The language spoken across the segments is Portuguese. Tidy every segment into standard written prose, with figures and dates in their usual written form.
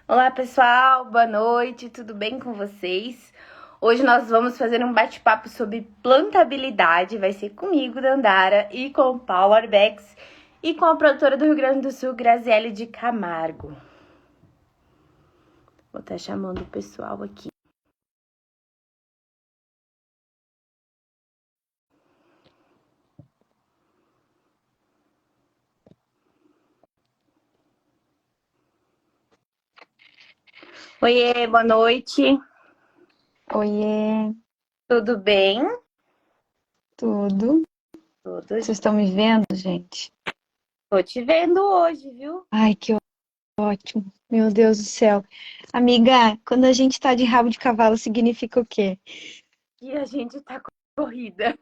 Olá, pessoal, boa noite, tudo bem com vocês? Hoje nós vamos fazer um bate-papo sobre plantabilidade, vai ser comigo, Dandara, e com o Paulo Arbex e com a produtora do Rio Grande do Sul, Graziele de Camargo. Vou estar chamando o pessoal aqui. Oiê, boa noite, Oiê, tudo bem? tudo? Tudo. Vocês estão me vendo, gente? Tô te vendo hoje, viu? Ai, que ótimo. Meu Deus do céu. Amiga, quando a gente tá de rabo de cavalo, significa o quê? E a gente tá com corrida.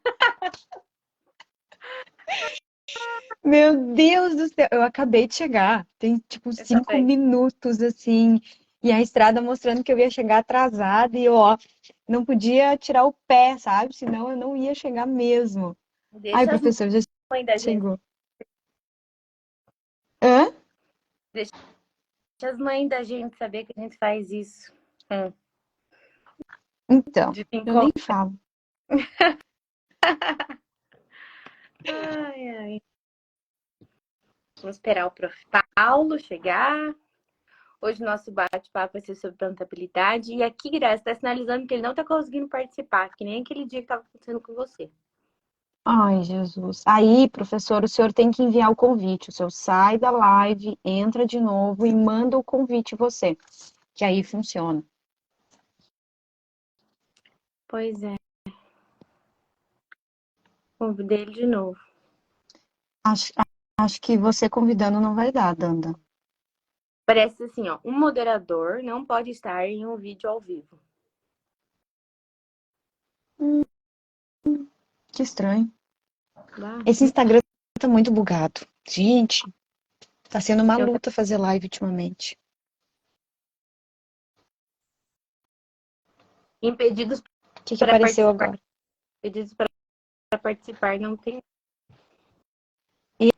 Meu Deus do céu, eu acabei de chegar. Tem tipo Eu 5 minutos assim, e a estrada mostrando que eu ia chegar atrasada e eu, ó, não podia tirar o pé, sabe? Senão eu não ia chegar mesmo. Ai, Deixa as professor, já mães da gente, chegou. Hã? deixa as mães da gente saber que a gente faz isso. Então, De eu nem encontro. falo. Ai, ai. Vamos esperar o prof. Paulo chegar. Hoje o nosso bate-papo vai ser sobre plantabilidade. E aqui, Graça, está sinalizando que ele não está conseguindo participar, que nem aquele dia que estava acontecendo com você. Ai, Jesus. Aí, professor, o senhor tem que enviar o convite. O senhor sai da live, entra de novo e manda o convite você, que aí funciona. Pois é, convidei ele de novo. Acho, acho que você convidando não vai dar, Danda. Parece assim, ó, um moderador não pode estar em um vídeo ao vivo. Hum, que estranho. Tá? Esse Instagram tá muito bugado. Gente, tá sendo uma Eu luta fazer live ultimamente. impedidos O que que para apareceu participar. agora? Impedidos para participar não tem. E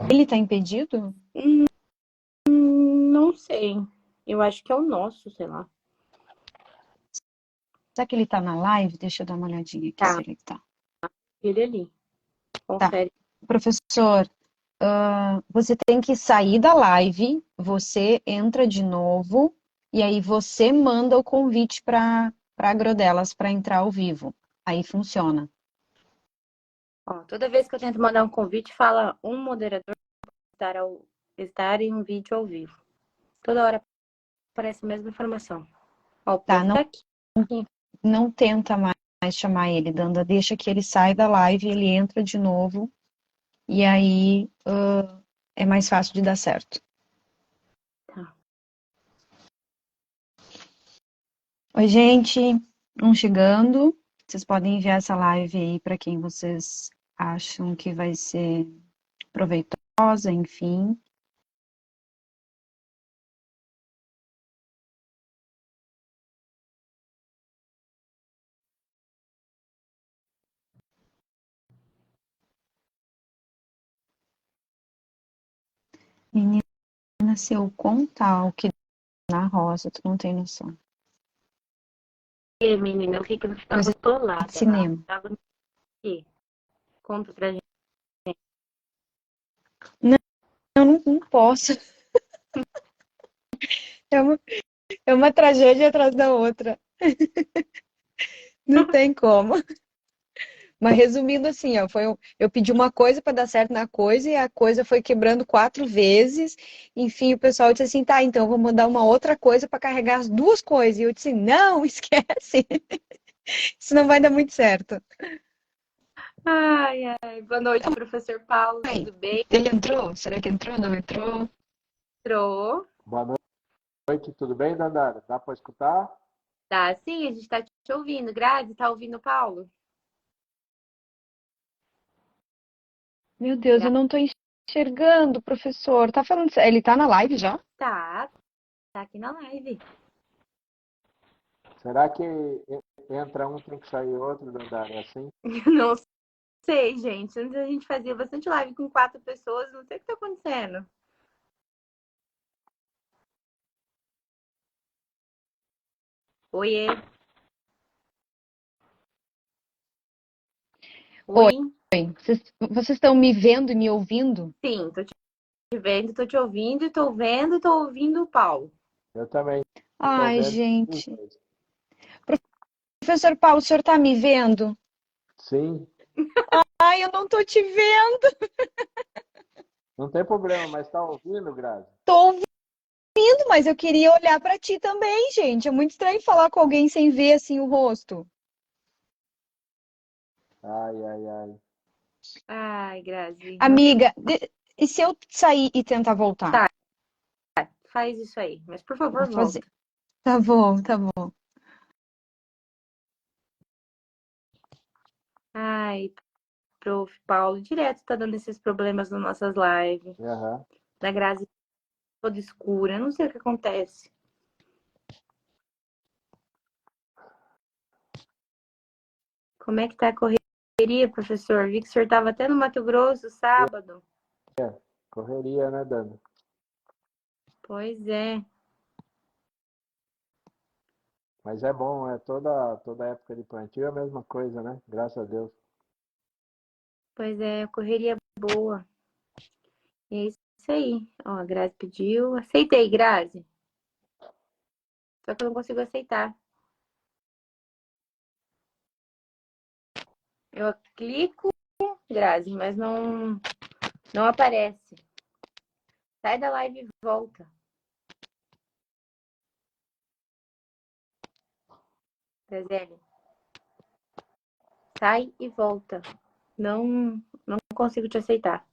ele tá impedido? Não sei. Eu acho que é o nosso, sei lá. Será que ele tá na live? Deixa eu dar uma olhadinha aqui Tá, se ele tá. ele ali. Tá. Confere. Professor, você tem que sair da live, você entra de novo e aí você manda o convite para Agrodelas para entrar ao vivo. Aí funciona. Ó, toda vez que eu tento mandar um convite, fala um moderador estar em um vídeo ao vivo. Toda hora aparece a mesma informação. Ó, o Tá? prof tá aqui. Não tenta mais chamar ele, Danda. Deixa que ele sai da live, ele entra de novo e aí é mais fácil de dar certo. Tá. Oi, gente, vão chegando. Vocês podem enviar essa live aí para quem vocês acham que vai ser proveitosa, enfim. Menina, se eu contar o que na roça, tu não tem noção. E, menina, eu fiquei que eu ficava Coisa de atolada lá. cinema. Tava aqui. Conta pra gente. Não, eu não posso. É uma, é uma tragédia atrás da outra. Não tem como. Mas resumindo assim, ó, eu pedi uma coisa para dar certo na coisa e a coisa foi quebrando 4 vezes. Enfim, o pessoal disse assim, tá, então eu vou mandar uma outra coisa para carregar as duas coisas. E eu disse, não, esquece. Isso não vai dar muito certo. Ai, ai. Boa noite, professor Paulo. Ai, Tudo bem? ele entrou? Será que entrou? Não entrou? Entrou. Boa noite, tudo bem, Dandara? Dá para escutar? Tá, sim, a gente tá te ouvindo. Grazi, tá ouvindo o Paulo? Meu Deus, eu não tô enxergando, professor. Tá falando sério? Ele tá na live já? Tá, tá aqui na live. Será que entra um tem que sair outro, Dandara? É assim? Não sei, gente. Antes a gente fazia bastante live com 4 pessoas. Não sei o que tá acontecendo. Oiê. Oi, Oi. vocês estão me vendo e me ouvindo? Sim, tô te vendo, tô te ouvindo, tô vendo e tô ouvindo o Paulo. Eu também tô Ai, vendo os gente. dois. Professor Paulo, o senhor tá me vendo? Sim, Ai, eu não tô te vendo. não tem problema, mas tá ouvindo, Grazi? Tô ouvindo, mas eu queria olhar pra ti também, gente. É muito estranho falar com alguém sem ver assim o rosto. Ai, ai, ai. Ai, Grazi. Amiga, e se eu sair e tentar voltar? Tá, faz isso aí. Mas por Vou favor, fazer. volta. Tá bom, tá bom. Ai, prof. Paulo, direto tá dando esses problemas nas nossas lives. Aham. Da Grazi toda escura. Não sei o que acontece. Como é que tá a correria, professor? Vi que o senhor tava até no Mato Grosso sábado. Correria, né, Dani? Pois é. Mas é bom, toda época de plantio é a mesma coisa, né? Graças a Deus. Pois é, correria boa. E é isso aí. Ó, a Grazi pediu. Aceitei, Grazi. Só que eu não consigo aceitar. Eu clico, Grazi, mas não aparece. Sai da live e volta. Graziele, sai e volta. Não consigo te aceitar.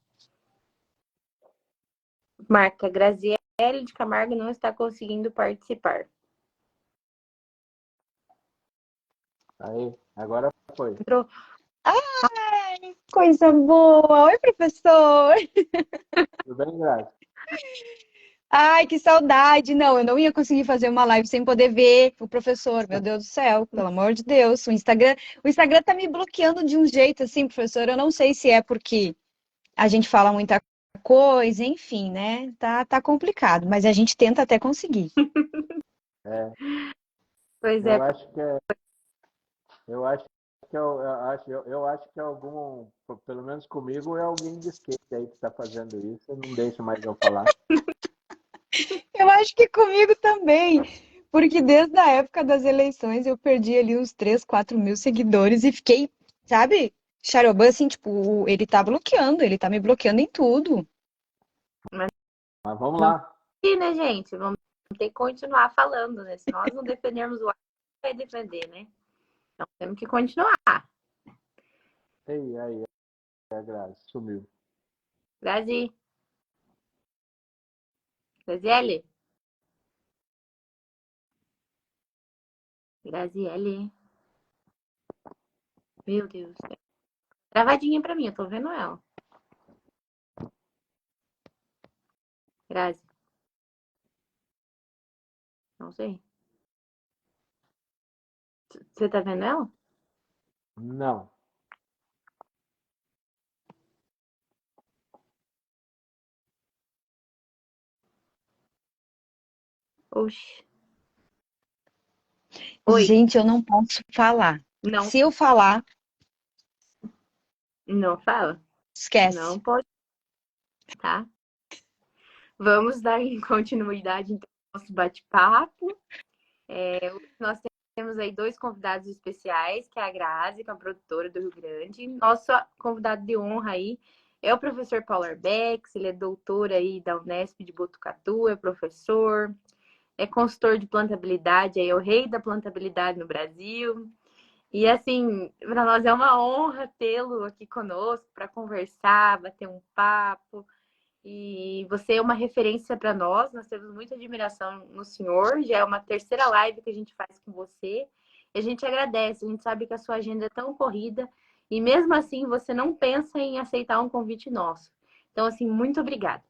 Marca, Graziele de Camargo não está conseguindo participar. Aí, agora foi. Entrou. Ai, coisa boa. Oi, professor. Tudo bem, Grazi? Ai, que saudade. Não, eu não ia conseguir fazer uma live sem poder ver o professor. Meu Deus do céu, pelo amor de Deus. O Instagram tá me bloqueando de um jeito assim, professor. Eu não sei se é porque a gente fala muita coisa, enfim, né? Tá complicado, mas a gente tenta até conseguir. É, Pois é, eu acho que é, eu acho que eu acho que é algum, pelo menos comigo, é alguém de skate aí que está fazendo isso e não deixa mais eu falar. Eu acho que comigo também, porque desde a época das eleições eu perdi ali uns 3, 4 mil seguidores e fiquei, sabe, xarobã, assim, tipo, ele tá me bloqueando em tudo. mas Mas vamos não lá. tem, né, gente? Vamos ter que continuar falando, né? Se nós não defendermos o ar, vai defender, né? Então temos que continuar. Ei, aí, a Grazi, sumiu. Grazi, Graziele, Graziele. Meu Deus. Travadinha pra mim, eu tô vendo ela. Grazi, não sei. Você tá vendo ela? Não. Oxi. Oi. Gente, eu não posso falar. Não, Se eu falar, não fala? esquece. Não pode, tá? Vamos dar continuidade então ao nosso bate-papo. Nós temos aí dois convidados especiais, que é a Grazi, que é a produtora do Rio Grande. Nosso convidado de honra aí é o professor Paulo Arbex, ele é doutor aí da Unesp de Botucatu, é professor, é consultor de plantabilidade, aí é o rei da plantabilidade no Brasil. E assim, para nós é uma honra tê-lo aqui conosco para conversar, bater um papo. E você é uma referência para nós temos muita admiração no senhor. Já é uma terceira live que a gente faz com você. E a gente agradece, a gente sabe que a sua agenda é tão corrida e mesmo assim você não pensa em aceitar um convite nosso. Então, assim, muito obrigada.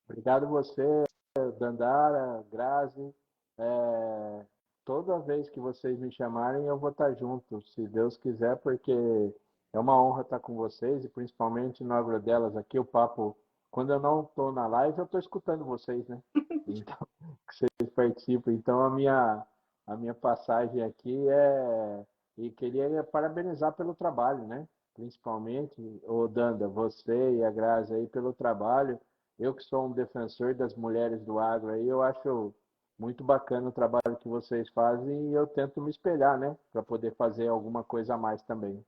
Obrigado você, Dandara, Grazi. É, toda vez que vocês me chamarem, eu vou estar junto, se Deus quiser, porque é uma honra estar com vocês e principalmente no Agrodelas aqui, o papo, quando eu não estou na live, eu estou escutando vocês, né? Então, que vocês participam. Então, a minha passagem aqui e queria parabenizar pelo trabalho, né? Principalmente, o Danda, você e a Grazi aí pelo trabalho. Eu que sou um defensor das mulheres do agro aí, eu acho muito bacana o trabalho que vocês fazem e eu tento me espelhar, né? Para poder fazer alguma coisa a mais também.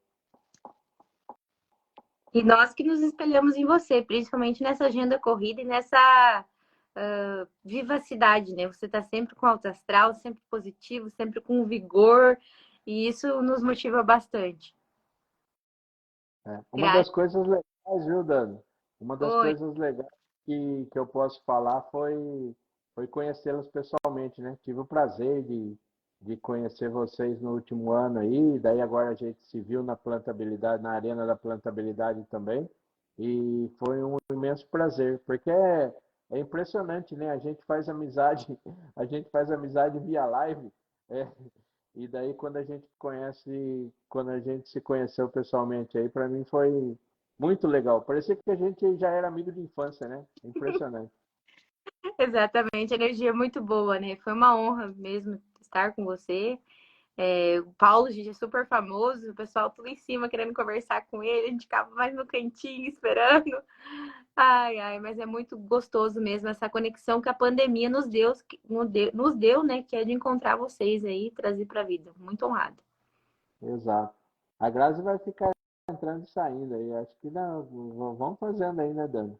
E nós que nos espelhamos em você, principalmente nessa agenda corrida e nessa vivacidade, né? Você está sempre com alto astral, sempre positivo, sempre com vigor, e isso nos motiva bastante. É. Uma Graças. das coisas legais, viu, Dani? Uma das Oi. coisas legais que eu posso falar foi conhecê-los pessoalmente, né? Tive o prazer de conhecer vocês no último ano aí, daí agora a gente se viu na plantabilidade, na arena da plantabilidade também, e foi um imenso prazer, porque é impressionante, né? A gente faz amizade, a gente faz amizade via live, é, e daí quando a gente se conheceu pessoalmente aí, para mim foi muito legal. Parecia que a gente já era amigo de infância, né? Impressionante. Exatamente, energia muito boa, né? Foi uma honra mesmo estar com você. O Paulo, gente, é super famoso, o pessoal tudo em cima querendo conversar com ele, a gente ficava mais no cantinho esperando. Ai, ai, mas é muito gostoso mesmo essa conexão que a pandemia nos deu, né? Que é de encontrar vocês aí e trazer para a vida. Muito honrada. Exato. A Grazi vai ficar entrando e saindo aí. Acho que não, vamos fazendo aí, né, Dani?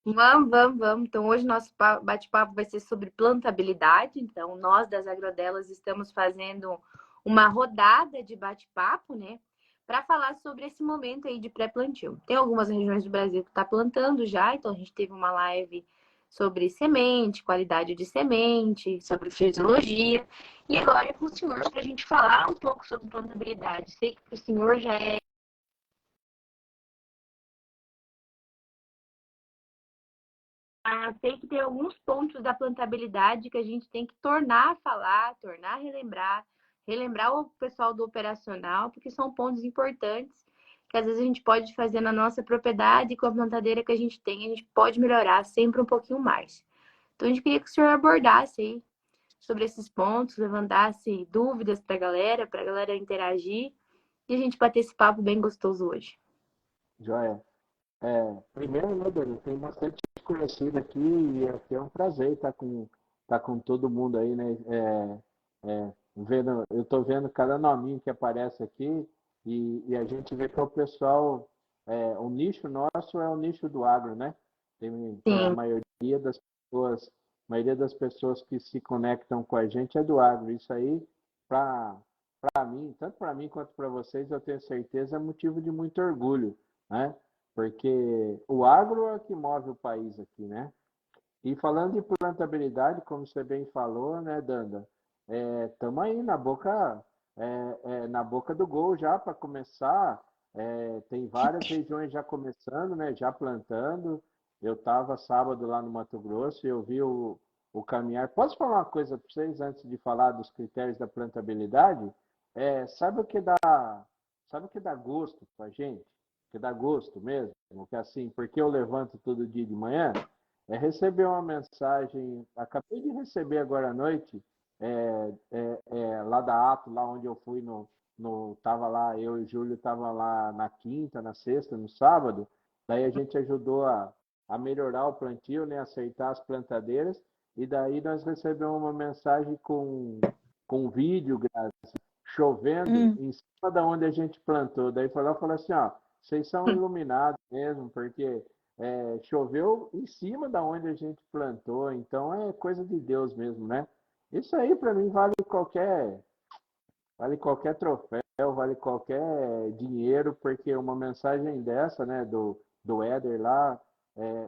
Vamos, vamos, vamos. Então, hoje nosso bate-papo vai ser sobre plantabilidade. Então, nós das Agrodelas estamos fazendo uma rodada de bate-papo, né? Para falar sobre esse momento aí de pré-plantio. Tem algumas regiões do Brasil que está plantando já, então a gente teve uma live sobre semente, qualidade de semente, sobre fisiologia. E agora é com o senhor para a gente falar um pouco sobre plantabilidade. Sei que o senhor já é. Sei que tem alguns pontos da plantabilidade que a gente tem que tornar a falar, tornar a relembrar o pessoal do operacional, porque são pontos importantes que às vezes a gente pode fazer na nossa propriedade com a plantadeira que a gente tem, a gente pode melhorar sempre um pouquinho mais. Então a gente queria que o senhor abordasse aí sobre esses pontos, levantasse dúvidas para a galera interagir e a gente bater esse papo bem gostoso hoje. Joia. Primeiro, né, Dani, tem bastante conhecido aqui e aqui é um prazer estar com todo mundo aí, né? Eu estou vendo cada nominho que aparece aqui e a gente vê que o pessoal, o nicho nosso é o nicho do agro, né? Tem a Sim, maioria das pessoas que se conectam com a gente é do agro. Isso aí, para mim, tanto para mim quanto para vocês, eu tenho certeza, é motivo de muito orgulho, né? Porque o agro é o que move o país aqui, né? E falando de plantabilidade, como você bem falou, né, Danda? Estamos aí na boca do gol já para começar. Tem várias regiões já começando, né, já plantando. Eu estava sábado lá no Mato Grosso e eu vi o caminhar. Posso falar uma coisa para vocês antes de falar dos critérios da plantabilidade? Sabe o que dá gosto para a gente? Que dá gosto mesmo? Que assim, porque eu levanto todo dia de manhã? Receber uma mensagem, acabei de receber agora à noite, lá da Ato, lá onde eu fui tava lá, eu e o Júlio tava lá na quinta, na sexta, no sábado, daí a gente ajudou a melhorar o plantio, né, acertar as plantadeiras, e daí nós recebemos uma mensagem com vídeo, chovendo em cima da onde a gente plantou, daí falou assim, ó, vocês são iluminados mesmo, porque choveu em cima da onde a gente plantou, então é coisa de Deus mesmo, né? Isso aí para mim vale qualquer troféu, vale qualquer dinheiro, porque uma mensagem dessa, né, do Éder lá,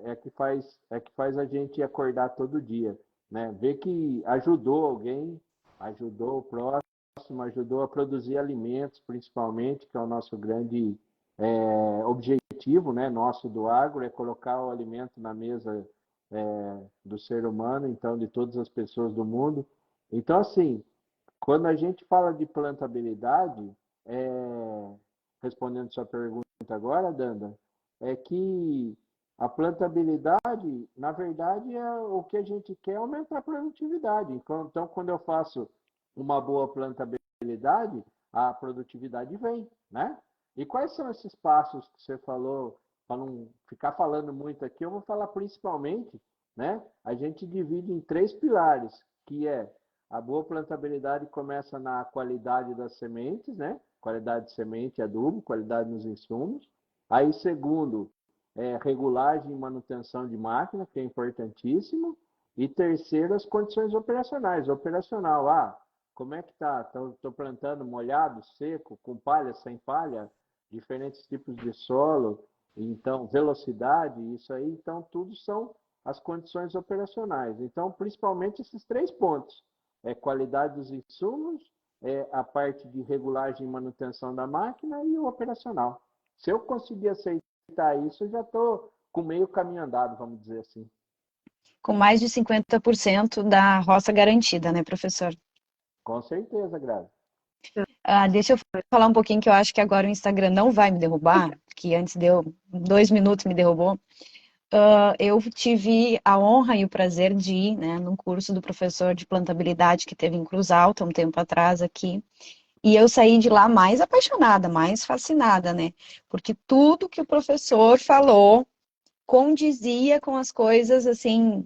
é que faz a gente acordar todo dia, né? Ver que ajudou alguém, ajudou o próximo, ajudou a produzir alimentos, principalmente, que é o nosso grande objetivo, né, nosso do agro, é colocar o alimento na mesa do ser humano, então, de todas as pessoas do mundo. Então, assim, quando a gente fala de plantabilidade, respondendo sua pergunta agora, Danda, é que a plantabilidade, na verdade, é o que a gente quer é aumentar a produtividade. Então, quando eu faço uma boa plantabilidade, a produtividade vem, né? E quais são esses passos que você falou, para não ficar falando muito aqui, eu vou falar principalmente, né? A gente divide em três pilares, que é a boa plantabilidade começa na qualidade das sementes, né? Qualidade de semente, adubo, qualidade nos insumos. Aí, segundo, regulagem e manutenção de máquina, que é importantíssimo. E terceiro, as condições operacionais. Operacional, como é que tá? Estou plantando molhado, seco, com palha, sem palha, diferentes tipos de solo, então velocidade, isso aí, então tudo são as condições operacionais. Então, principalmente esses três pontos: qualidade dos insumos, a parte de regulagem e manutenção da máquina e o operacional. Se eu conseguir aceitar isso, eu já estou com meio caminho andado, vamos dizer assim. Com mais de 50% da roça garantida, né, professor? Com certeza, Grazi. Deixa eu falar um pouquinho que eu acho que agora o Instagram não vai me derrubar, que antes deu 2 minutos me derrubou. Eu tive a honra e o prazer de ir, né, num curso do professor de plantabilidade que teve em Cruz Alta um tempo atrás aqui. E eu saí de lá mais apaixonada, mais fascinada, né? Porque tudo que o professor falou condizia com as coisas, assim,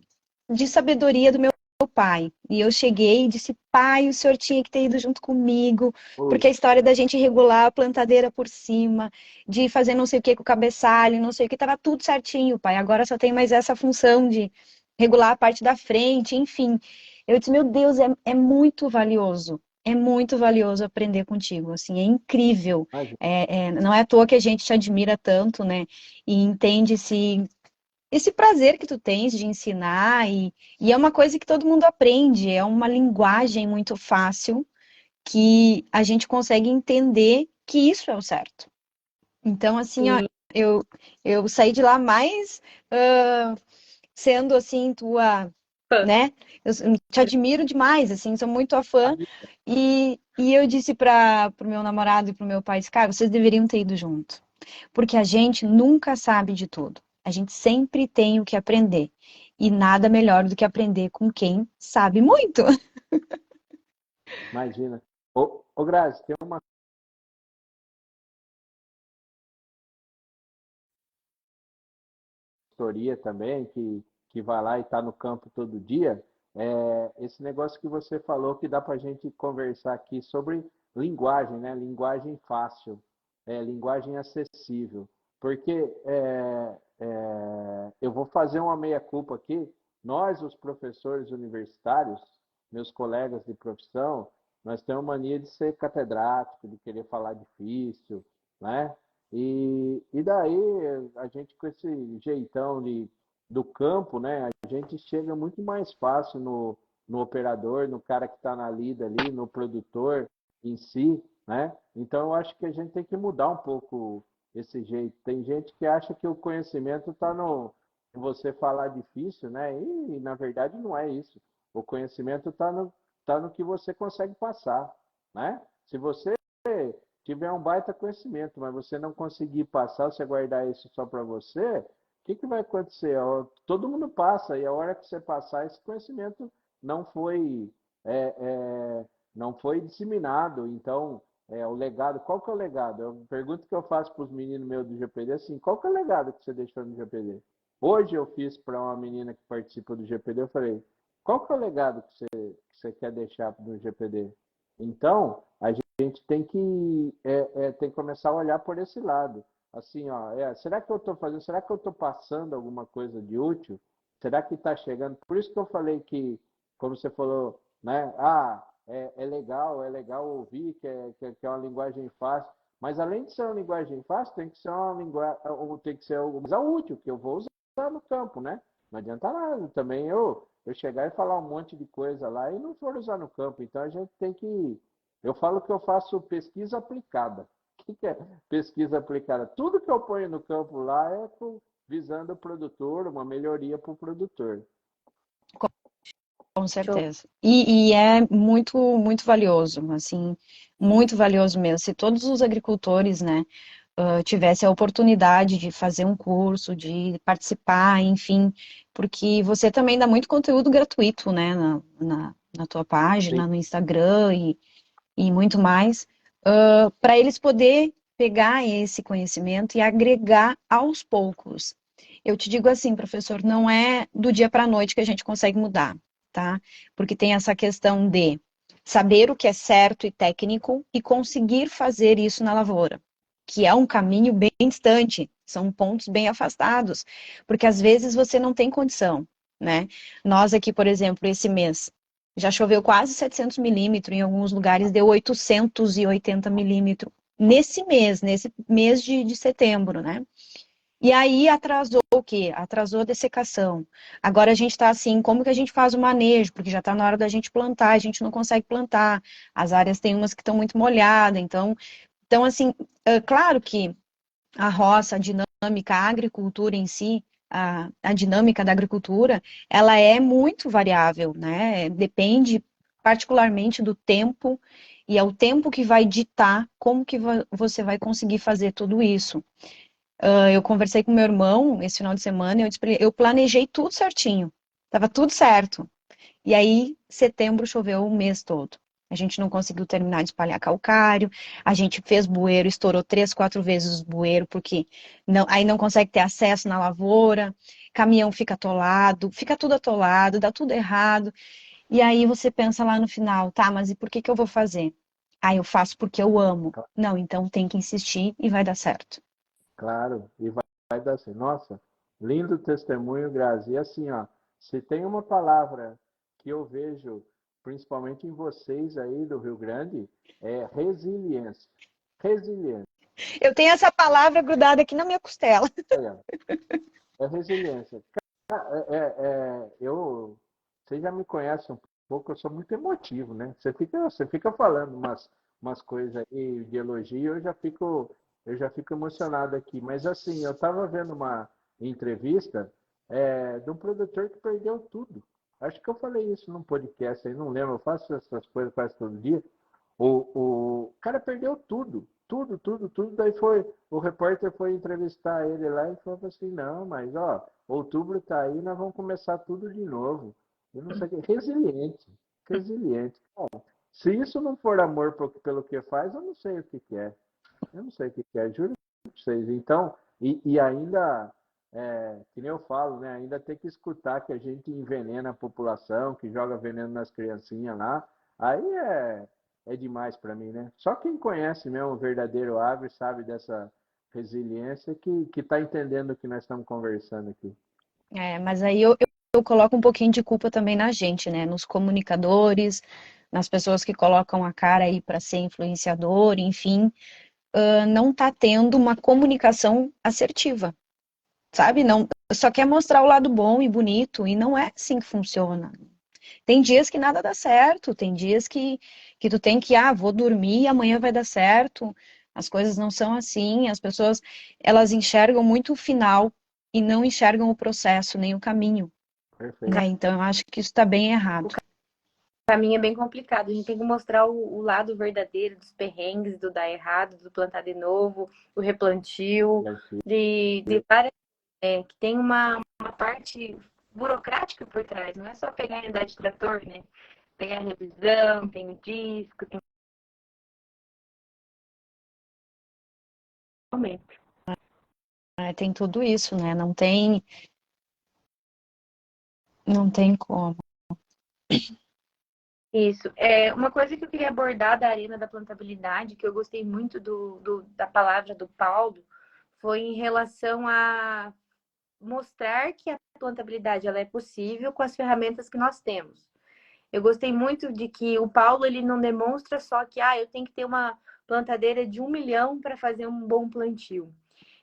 de sabedoria do meu pai. E eu cheguei e disse, pai, o senhor tinha que ter ido junto comigo, porque a história da gente regular a plantadeira por cima, de fazer não sei o que com o cabeçalho, não sei o que, tava tudo certinho, pai. Agora só tem mais essa função de regular a parte da frente, enfim. Eu disse, meu Deus, é muito valioso. É muito valioso aprender contigo, assim, é incrível. Não é à toa que a gente te admira tanto, né? E entende esse prazer que tu tens de ensinar, e é uma coisa que todo mundo aprende, é uma linguagem muito fácil que a gente consegue entender que isso é o certo. Então, assim, ó, Sim. eu saí de lá mais sendo, assim, tua, né? Eu te admiro demais, assim, sou muito tua fã. E eu disse para o meu namorado e para o meu pai, cara, vocês deveriam ter ido junto. Porque a gente nunca sabe de tudo. A gente sempre tem o que aprender. E nada melhor do que aprender com quem sabe muito. Imagina. Ô Grazi, tem uma consultoria também que vai lá e está no campo todo dia. Esse negócio que você falou que dá para a gente conversar aqui sobre linguagem, né? Linguagem fácil, linguagem acessível. Porque eu vou fazer uma meia-culpa aqui. Nós, os professores universitários, meus colegas de profissão, nós temos mania de ser catedrático, de querer falar difícil, né? E daí a gente com esse jeitão do campo, né? A gente chega muito mais fácil no operador, no cara que está na lida ali, no produtor em si, né? Então eu acho que a gente tem que mudar um pouco esse jeito. Tem gente que acha que o conhecimento está no em você falar difícil, né? E na verdade não é isso. O conhecimento está no que você consegue passar, né? Se você tiver um baita conhecimento, mas você não conseguir passar, você guardar isso só para você, o que vai acontecer? Todo mundo passa, e a hora que você passar, esse conhecimento não foi, é, é, não foi disseminado. Então, o legado, qual que é o legado? Eu pergunto que eu faço para os meninos meus do GPD assim, qual que é o legado que você deixou no GPD? Hoje eu fiz para uma menina que participa do GPD, eu falei, qual que é o legado que você quer deixar no GPD? Então, a gente tem que começar a olhar por esse lado. Assim, ó, será que eu estou fazendo, será que eu estou passando alguma coisa de útil? Será que está chegando? Por isso que eu falei que, como você falou, né? É legal ouvir, que é uma linguagem fácil. Mas além de ser uma linguagem fácil, tem que ser uma linguagem, tem que ser alguma coisa útil, que eu vou usar no campo, né? Não adianta nada também eu chegar e falar um monte de coisa lá e não for usar no campo. Então a gente tem que. Eu falo que eu faço pesquisa aplicada. O que é pesquisa aplicada? Tudo que eu ponho no campo lá é visando o produtor, uma melhoria para o produtor. Com certeza. E é muito, muito valioso, assim, muito valioso mesmo. Se todos os agricultores, né, tivessem a oportunidade de fazer um curso, de participar, enfim, porque você também dá muito conteúdo gratuito, né, na na tua página, Sim. no Instagram e muito mais, para eles poder pegar esse conhecimento e agregar aos poucos. Eu te digo assim, professor, não é do dia para a noite que a gente consegue mudar, tá? Porque tem essa questão de saber o que é certo e técnico e conseguir fazer isso na lavoura, que é um caminho bem distante, são pontos bem afastados, porque às vezes você não tem condição, né? Nós aqui, por exemplo, esse mês, já choveu quase 700 milímetros, em alguns lugares deu 880 milímetros nesse mês de setembro, né? E aí atrasou o quê? Atrasou a dessecação. Agora a gente está assim, como que a gente faz o manejo? Porque já está na hora da gente plantar, a gente não consegue plantar. As áreas tem umas que estão muito molhadas, então assim, é claro que a roça, a dinâmica, a agricultura em si, a dinâmica da agricultura, ela é muito variável, né? Depende particularmente do tempo, e é o tempo que vai ditar como que você vai conseguir fazer tudo isso. Eu conversei com meu irmão esse final de semana e eu disse pra ele, eu planejei tudo certinho, estava tudo certo. E aí, setembro choveu o mês todo. A gente não conseguiu terminar de espalhar calcário, a gente fez bueiro, estourou 3, 4 vezes o bueiro, porque aí não consegue ter acesso na lavoura, caminhão fica atolado, fica tudo atolado, dá tudo errado. E aí você pensa lá no final, tá, mas e por que que eu vou fazer? Ah, eu faço porque eu amo. Não, então tem que insistir e vai dar certo. Claro, e vai dar assim. Nossa, lindo testemunho, Grazi. E assim, ó, se tem uma palavra que eu vejo, principalmente em vocês aí do Rio Grande, é resiliência. Resiliência. Eu tenho essa palavra grudada aqui na minha costela. É resiliência. Você já me conhece um pouco, eu sou muito emotivo, né? Você fica falando umas coisas aí de elogio, eu já fico emocionado aqui. Mas assim, eu estava vendo uma entrevista de um produtor que perdeu tudo. Acho que eu falei isso num podcast aí, não lembro, eu faço essas coisas quase todo dia. O cara perdeu tudo, tudo, tudo, tudo. Daí o repórter foi entrevistar ele lá e falou assim, não, mas ó, outubro tá aí, nós vamos começar tudo de novo. Eu não sei o que. Resiliente, resiliente. Bom, se isso não for amor pelo que faz, eu não sei o que que é. Eu não sei o que que é, juro pra vocês. Então, e ainda, que nem eu falo, né? Ainda tem que escutar que a gente envenena a população, que joga veneno nas criancinhas lá. Aí é demais para mim, né? Só quem conhece mesmo o verdadeiro agro sabe dessa resiliência que está entendendo o que nós estamos conversando aqui. Mas aí eu coloco um pouquinho de culpa também na gente, né? Nos comunicadores, nas pessoas que colocam a cara aí para ser influenciador, enfim, não tá tendo uma comunicação assertiva, sabe? Não, só quer mostrar o lado bom e bonito, e não é assim que funciona. Tem dias que nada dá certo, tem dias que tu tem que, vou dormir e amanhã vai dar certo. As coisas não são assim, as pessoas, elas enxergam muito o final e não enxergam o processo, nem o caminho, Perfeito. né? Então, eu acho que isso está bem errado. O caminho é bem complicado. A gente tem que mostrar o lado verdadeiro dos perrengues, do dar errado, do plantar de novo, o replantio, de várias. Que tem uma parte burocrática por trás. Não é só pegar e andar de trator, né? Tem a revisão, tem o disco, tem o momento. Tem tudo isso, né? Não tem como. Isso. Uma coisa que eu queria abordar da arena da plantabilidade, que eu gostei muito da palavra do Paulo, foi em relação a mostrar que a plantabilidade ela é possível com as ferramentas que nós temos. Eu gostei muito de que o Paulo ele não demonstra só que eu tenho que ter uma plantadeira de 1 milhão para fazer um bom plantio.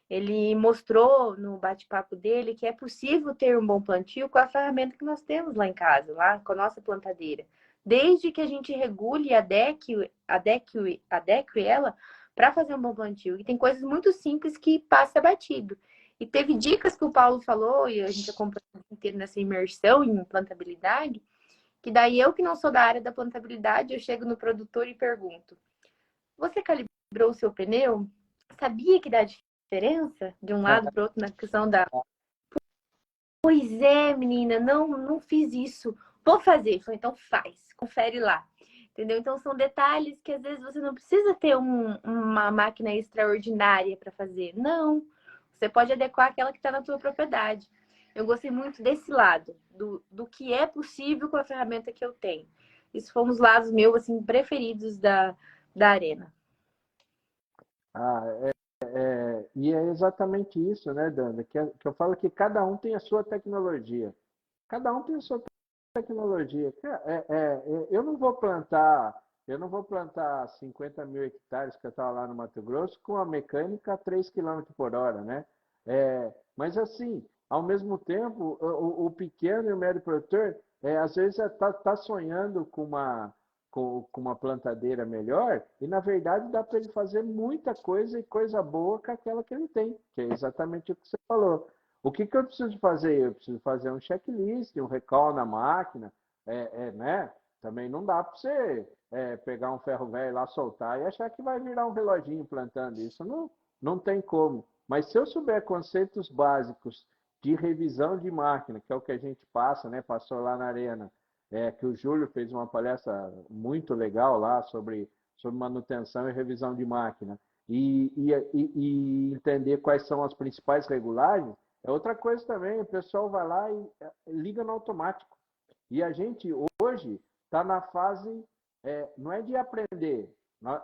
Ele mostrou no bate-papo dele que é possível ter um bom plantio com a ferramenta que nós temos lá em casa, lá com a nossa plantadeira. Desde que a gente regule e adeque ela para fazer um bom plantio. E tem coisas muito simples que passa batido. E teve dicas que o Paulo falou, e a gente acompanhou o dia inteiro nessa imersão em plantabilidade, que daí eu que não sou da área da plantabilidade, eu chego no produtor e pergunto: você calibrou o seu pneu? Sabia que dá diferença de um lado para o outro na questão da. Pois é, menina, não fiz isso. vou fazer. Falei, então faz, confere lá. Entendeu? Então são detalhes que às vezes você não precisa ter uma máquina extraordinária para fazer. Não. Você pode adequar aquela que está na tua propriedade. Eu gostei muito desse lado, do que é possível com a ferramenta que eu tenho. Isso foi um dos lados meus, assim, preferidos da Arena. Ah, e é exatamente isso, né, Danda? Que eu falo que cada um tem a sua tecnologia. Cada um tem a sua tecnologia. Eu não vou plantar 50 mil hectares que eu estava lá no Mato Grosso com a mecânica a 3 quilômetros por hora, né? Mas assim, ao mesmo tempo, o pequeno e o médio produtor, às vezes está sonhando com uma plantadeira melhor e na verdade dá para ele fazer muita coisa e coisa boa com aquela que ele tem, que é exatamente o que você falou. O que eu preciso fazer? Eu preciso fazer um checklist, um recall na máquina, né? Também não dá para você pegar um ferro velho lá, soltar e achar que vai virar um reloginho plantando. Isso não tem como. Mas se eu souber conceitos básicos de revisão de máquina, que é o que a gente passa, né? Passou lá na Arena, que o Júlio fez uma palestra muito legal lá sobre manutenção e revisão de máquina. E entender quais são as principais regulagens, é outra coisa também. O pessoal vai lá e liga no automático. E a gente hoje está na fase, não é de aprender.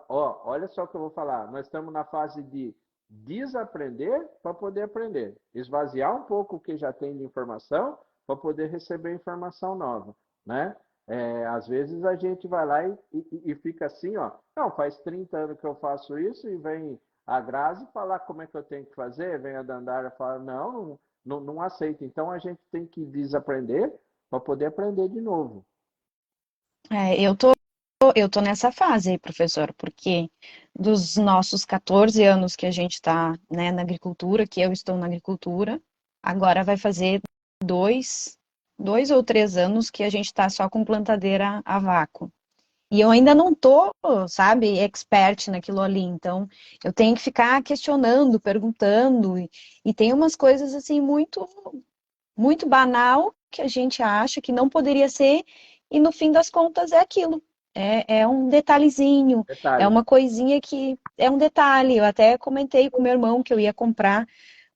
Olha só o que eu vou falar. Nós estamos na fase de desaprender para poder aprender. Esvaziar um pouco o que já tem de informação para poder receber informação nova, né? Às vezes a gente vai lá e fica assim, ó. Não, faz 30 anos que eu faço isso e vem a Grazi falar como é que eu tenho que fazer, vem a Dandara falar, não aceita. Então a gente tem que desaprender para poder aprender de novo. Eu tô nessa fase aí, professor, porque dos nossos 14 anos que a gente está, né, na agricultura, que eu estou na agricultura, agora vai fazer dois, 2 ou 3 anos que a gente está só com plantadeira a vácuo. E eu ainda não tô, sabe, expert naquilo ali, então eu tenho que ficar questionando, perguntando, e tem umas coisas assim muito banal que a gente acha que não poderia ser, e no fim das contas é aquilo. É um detalhezinho, é Detalhe. uma coisinha que é um detalhe. Eu até comentei com meu irmão que eu ia comprar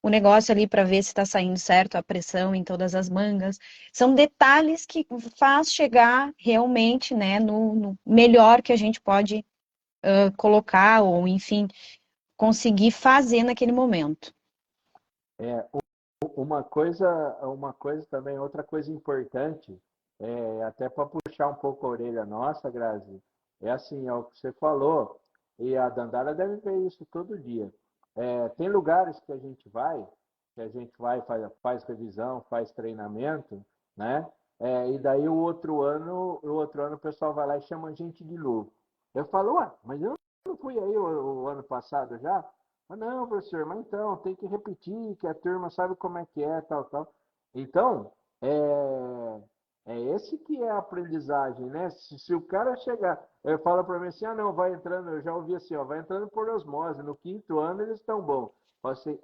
o negócio ali para ver se está saindo certo a pressão em todas as mangas. São detalhes que faz chegar realmente, né, no melhor que a gente pode colocar, ou enfim, conseguir fazer naquele momento. É, uma coisa também, outra coisa importante, até para puxar um pouco a orelha nossa, Grazi, é assim, é o que você falou, e a Dandara deve ver isso todo dia. Tem lugares que a gente vai, faz revisão, faz treinamento, né? E daí o outro ano o pessoal vai lá e chama a gente de novo. Eu falo, ué, mas eu não fui aí o ano passado já? Não, professor, mas então, tem que repetir, que a turma sabe como é que é, tal, tal. Então, esse que é a aprendizagem, né? Se o cara chegar, fala para mim assim, não, vai entrando, eu já ouvi assim, ó, vai entrando por osmose, no quinto ano eles estão bons. Assim,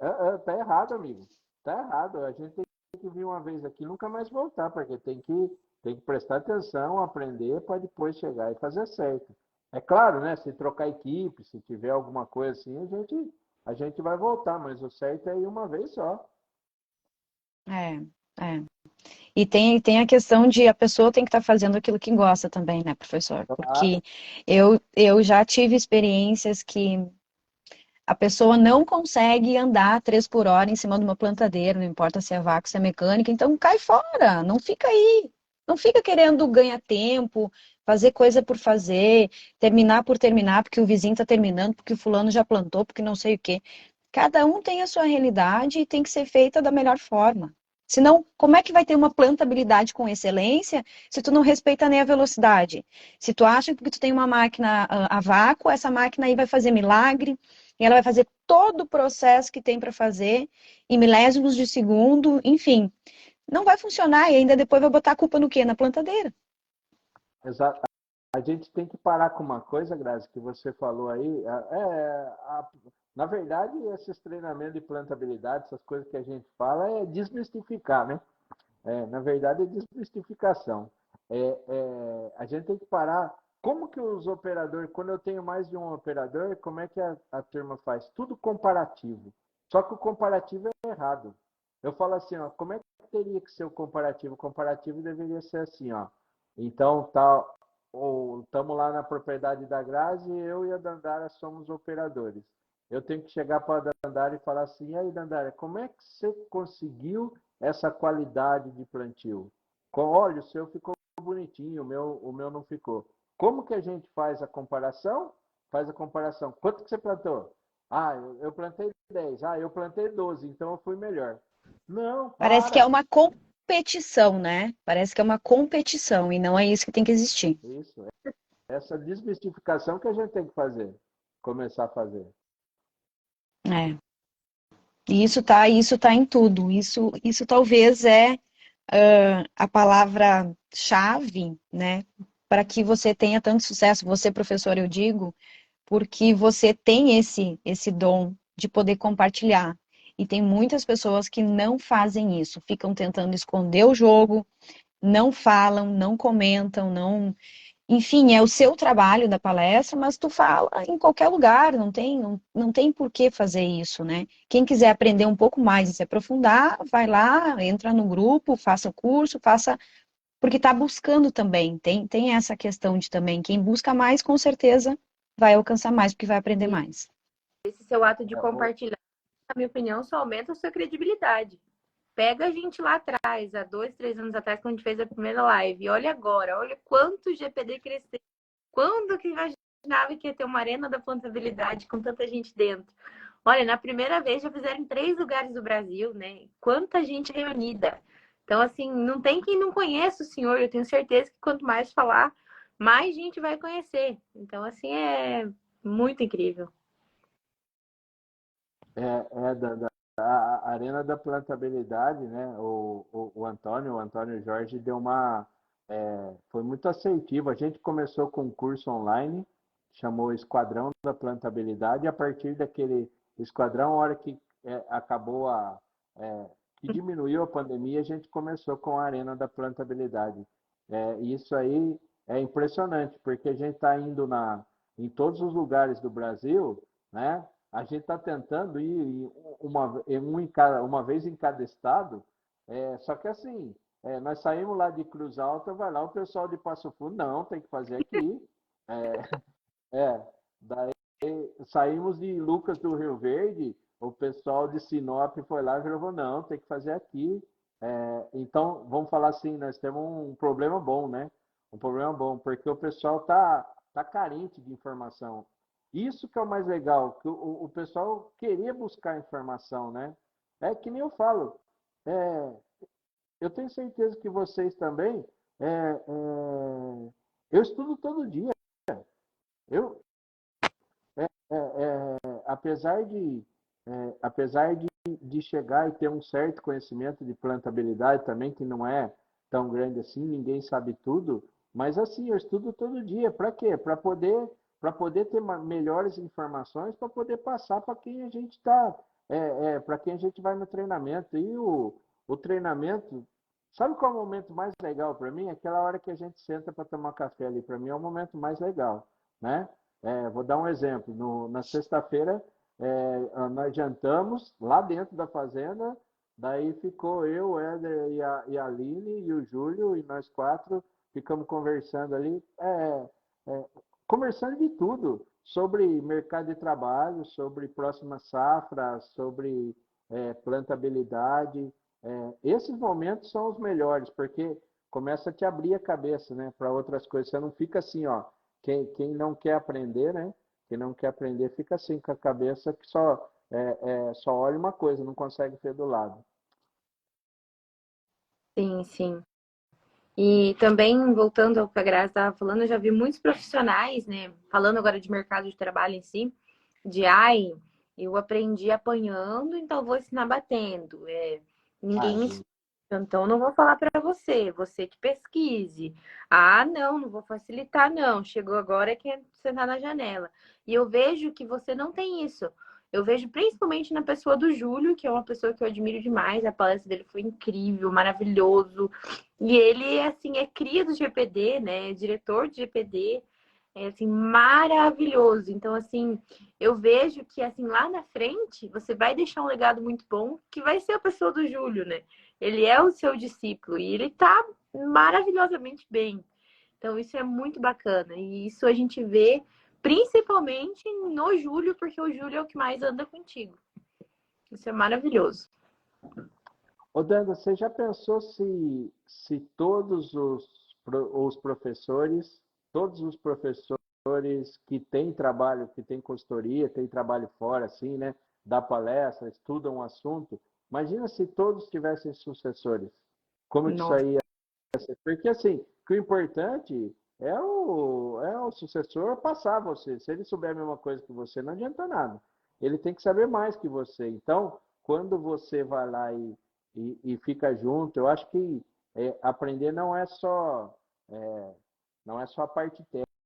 tá errado, amigo, tá errado, a gente tem que vir uma vez aqui e nunca mais voltar, porque tem que prestar atenção, aprender para depois chegar e fazer certo. É claro, né? Se trocar equipe, se tiver alguma coisa assim, a gente vai voltar, mas o certo é ir uma vez só. É, é. E tem a questão de a pessoa tem que estar fazendo aquilo que gosta também, né, professor? Claro, Porque eu já tive experiências que a pessoa não consegue andar 3 por hora em cima de uma plantadeira, não importa se é vácuo, se é mecânica, então cai fora, não fica aí. Não fica querendo ganhar tempo, fazer coisa por fazer, terminar por terminar, porque o vizinho está terminando, porque o fulano já plantou, porque não sei o quê. Cada um tem a sua realidade e tem que ser feita da melhor forma. Senão, como é que vai ter uma plantabilidade com excelência se tu não respeita nem a velocidade? Se tu acha que porque tu tem uma máquina a vácuo, essa máquina aí vai fazer milagre, e ela vai fazer todo o processo que tem para fazer em milésimos de segundo, enfim, não vai funcionar e ainda depois vai botar a culpa no quê? Na plantadeira. exato. A gente tem que parar com uma coisa, Grazi, que você falou aí. Na verdade, esses treinamentos de plantabilidade, essas coisas que a gente fala, é desmistificar, né? Na verdade, é desmistificação. A gente tem que parar. Como que os operadores, quando eu tenho mais de um operador, como é que a turma faz? Tudo comparativo. Só que o comparativo é errado. Eu falo assim, ó, como é que teria que ser o comparativo? O comparativo deveria ser assim, ó. Então, tá, estamos lá na propriedade da Grazi, eu e a Dandara somos operadores. Eu tenho que chegar para a Dandara e falar assim, e aí, Dandara, como é que você conseguiu essa qualidade de plantio? Olha, o seu ficou bonitinho, o meu não ficou. Como que a gente faz a comparação? Faz a comparação. Quanto que você plantou? Ah, eu plantei 10. Ah, eu plantei 12, então eu fui melhor. Não, Parece que é para. uma competição, né? Parece que é uma competição e não é isso que tem que existir. Isso, essa desmistificação que a gente tem que fazer, começar a fazer. É. E isso tá em tudo. Isso talvez é a palavra-chave, né? Para que você tenha tanto sucesso. Você, professor, eu digo, porque você tem esse dom de poder compartilhar. E tem muitas pessoas que não fazem isso, ficam tentando esconder o jogo, não falam, não comentam, não. Enfim, é o seu trabalho da palestra, mas tu fala em qualquer lugar, não tem por que fazer isso, né? Quem quiser aprender um pouco mais e se aprofundar, vai lá, entra no grupo, faça o curso, faça, porque está buscando também. Tem essa questão de também, quem busca mais, com certeza vai alcançar mais, porque vai aprender E mais. esse seu ato de É, o- compartilhar, na minha opinião, só aumenta a sua credibilidade. Pega a gente lá atrás, há 2, 3 anos atrás, quando a gente fez a primeira live. E olha agora, olha quanto o GPD cresceu. Quando que imaginava que ia ter uma arena da plantabilidade com tanta gente dentro? Olha, na primeira vez já fizeram em 3 lugares do Brasil, né? Quanta gente reunida. Então, assim, não tem quem não conheça o senhor. Eu tenho certeza que quanto mais falar, mais gente vai conhecer. Então, assim, é muito incrível. a Arena da Plantabilidade, né? O Antônio Jorge deu foi muito assertivo. A gente começou com um curso online, chamou Esquadrão da Plantabilidade, e a partir daquele esquadrão, a hora que acabou que diminuiu a pandemia, a gente começou com a Arena da Plantabilidade. Isso aí é impressionante, porque a gente está indo em todos os lugares do Brasil, né? A gente está tentando ir uma vez em cada estado, só que assim, nós saímos lá de Cruz Alta, vai lá o pessoal de Passo Fundo, não, tem que fazer aqui. É, daí saímos de Lucas do Rio Verde, o pessoal de Sinop foi lá e falou, não, tem que fazer aqui. Então, vamos falar assim, nós temos um problema bom, né? Um problema bom, porque o pessoal tá carente de informação. Isso que é o mais legal, que o pessoal queria buscar informação, né? É que nem eu falo, é, eu tenho certeza que vocês também, é, eu estudo todo dia. Eu, apesar de chegar e ter um certo conhecimento de plantabilidade também, que não é tão grande assim, ninguém sabe tudo, mas assim, eu estudo todo dia. Para quê? Para poder ter melhores informações, para poder passar para quem a gente está, para quem a gente vai no treinamento. E o treinamento, sabe qual é o momento mais legal para mim? Aquela hora que a gente senta para tomar café ali, para mim é o momento mais legal, né? Vou dar um exemplo. Na sexta-feira, nós jantamos lá dentro da fazenda, daí ficou eu, o Éder e a Aline e o Júlio, e nós quatro ficamos conversando ali, é, conversando de tudo, sobre mercado de trabalho, sobre próxima safra, sobre plantabilidade. Esses momentos são os melhores, porque começa a te abrir a cabeça, né, para outras coisas. Você não fica assim, ó, quem não quer aprender, né? Quem não quer aprender fica assim com a cabeça que só olha uma coisa, não consegue ver do lado. Sim, sim. E também, voltando ao que a Graça estava falando, eu já vi muitos profissionais, né? Falando agora de mercado de trabalho em si, de ai, eu aprendi apanhando, então vou ensinar batendo. Ninguém me Imagina. explica, então não vou falar para você, você que pesquise. Ah, não vou facilitar, não. Chegou agora é que é sentar na janela. E eu vejo que você não tem isso. Eu vejo principalmente na pessoa do Júlio, que é uma pessoa que eu admiro demais. A palestra dele foi incrível, maravilhoso. E ele, assim, é cria do GPD, né? É diretor de GPD. É, assim, maravilhoso. Então, assim, eu vejo que, assim, lá na frente, você vai deixar um legado muito bom, que vai ser a pessoa do Júlio, né? Ele é o seu discípulo e ele tá maravilhosamente bem. Então, isso é muito bacana. E isso a gente vê principalmente no Júlio, porque o Júlio é o que mais anda contigo. Isso é maravilhoso. Ô, Danda, você já pensou se todos os professores, todos os professores que têm trabalho, que têm consultoria, têm trabalho fora, assim, né? Dá palestra, estudam um assunto. Imagina se todos tivessem sucessores. Como que isso Nossa. aí ia ser? Porque, assim, que o importante é o sucessor passar você. Se ele souber a mesma coisa que você, não adianta nada. Ele tem que saber mais que você. Então, quando você vai lá e fica junto, eu acho que aprender é, não é só a parte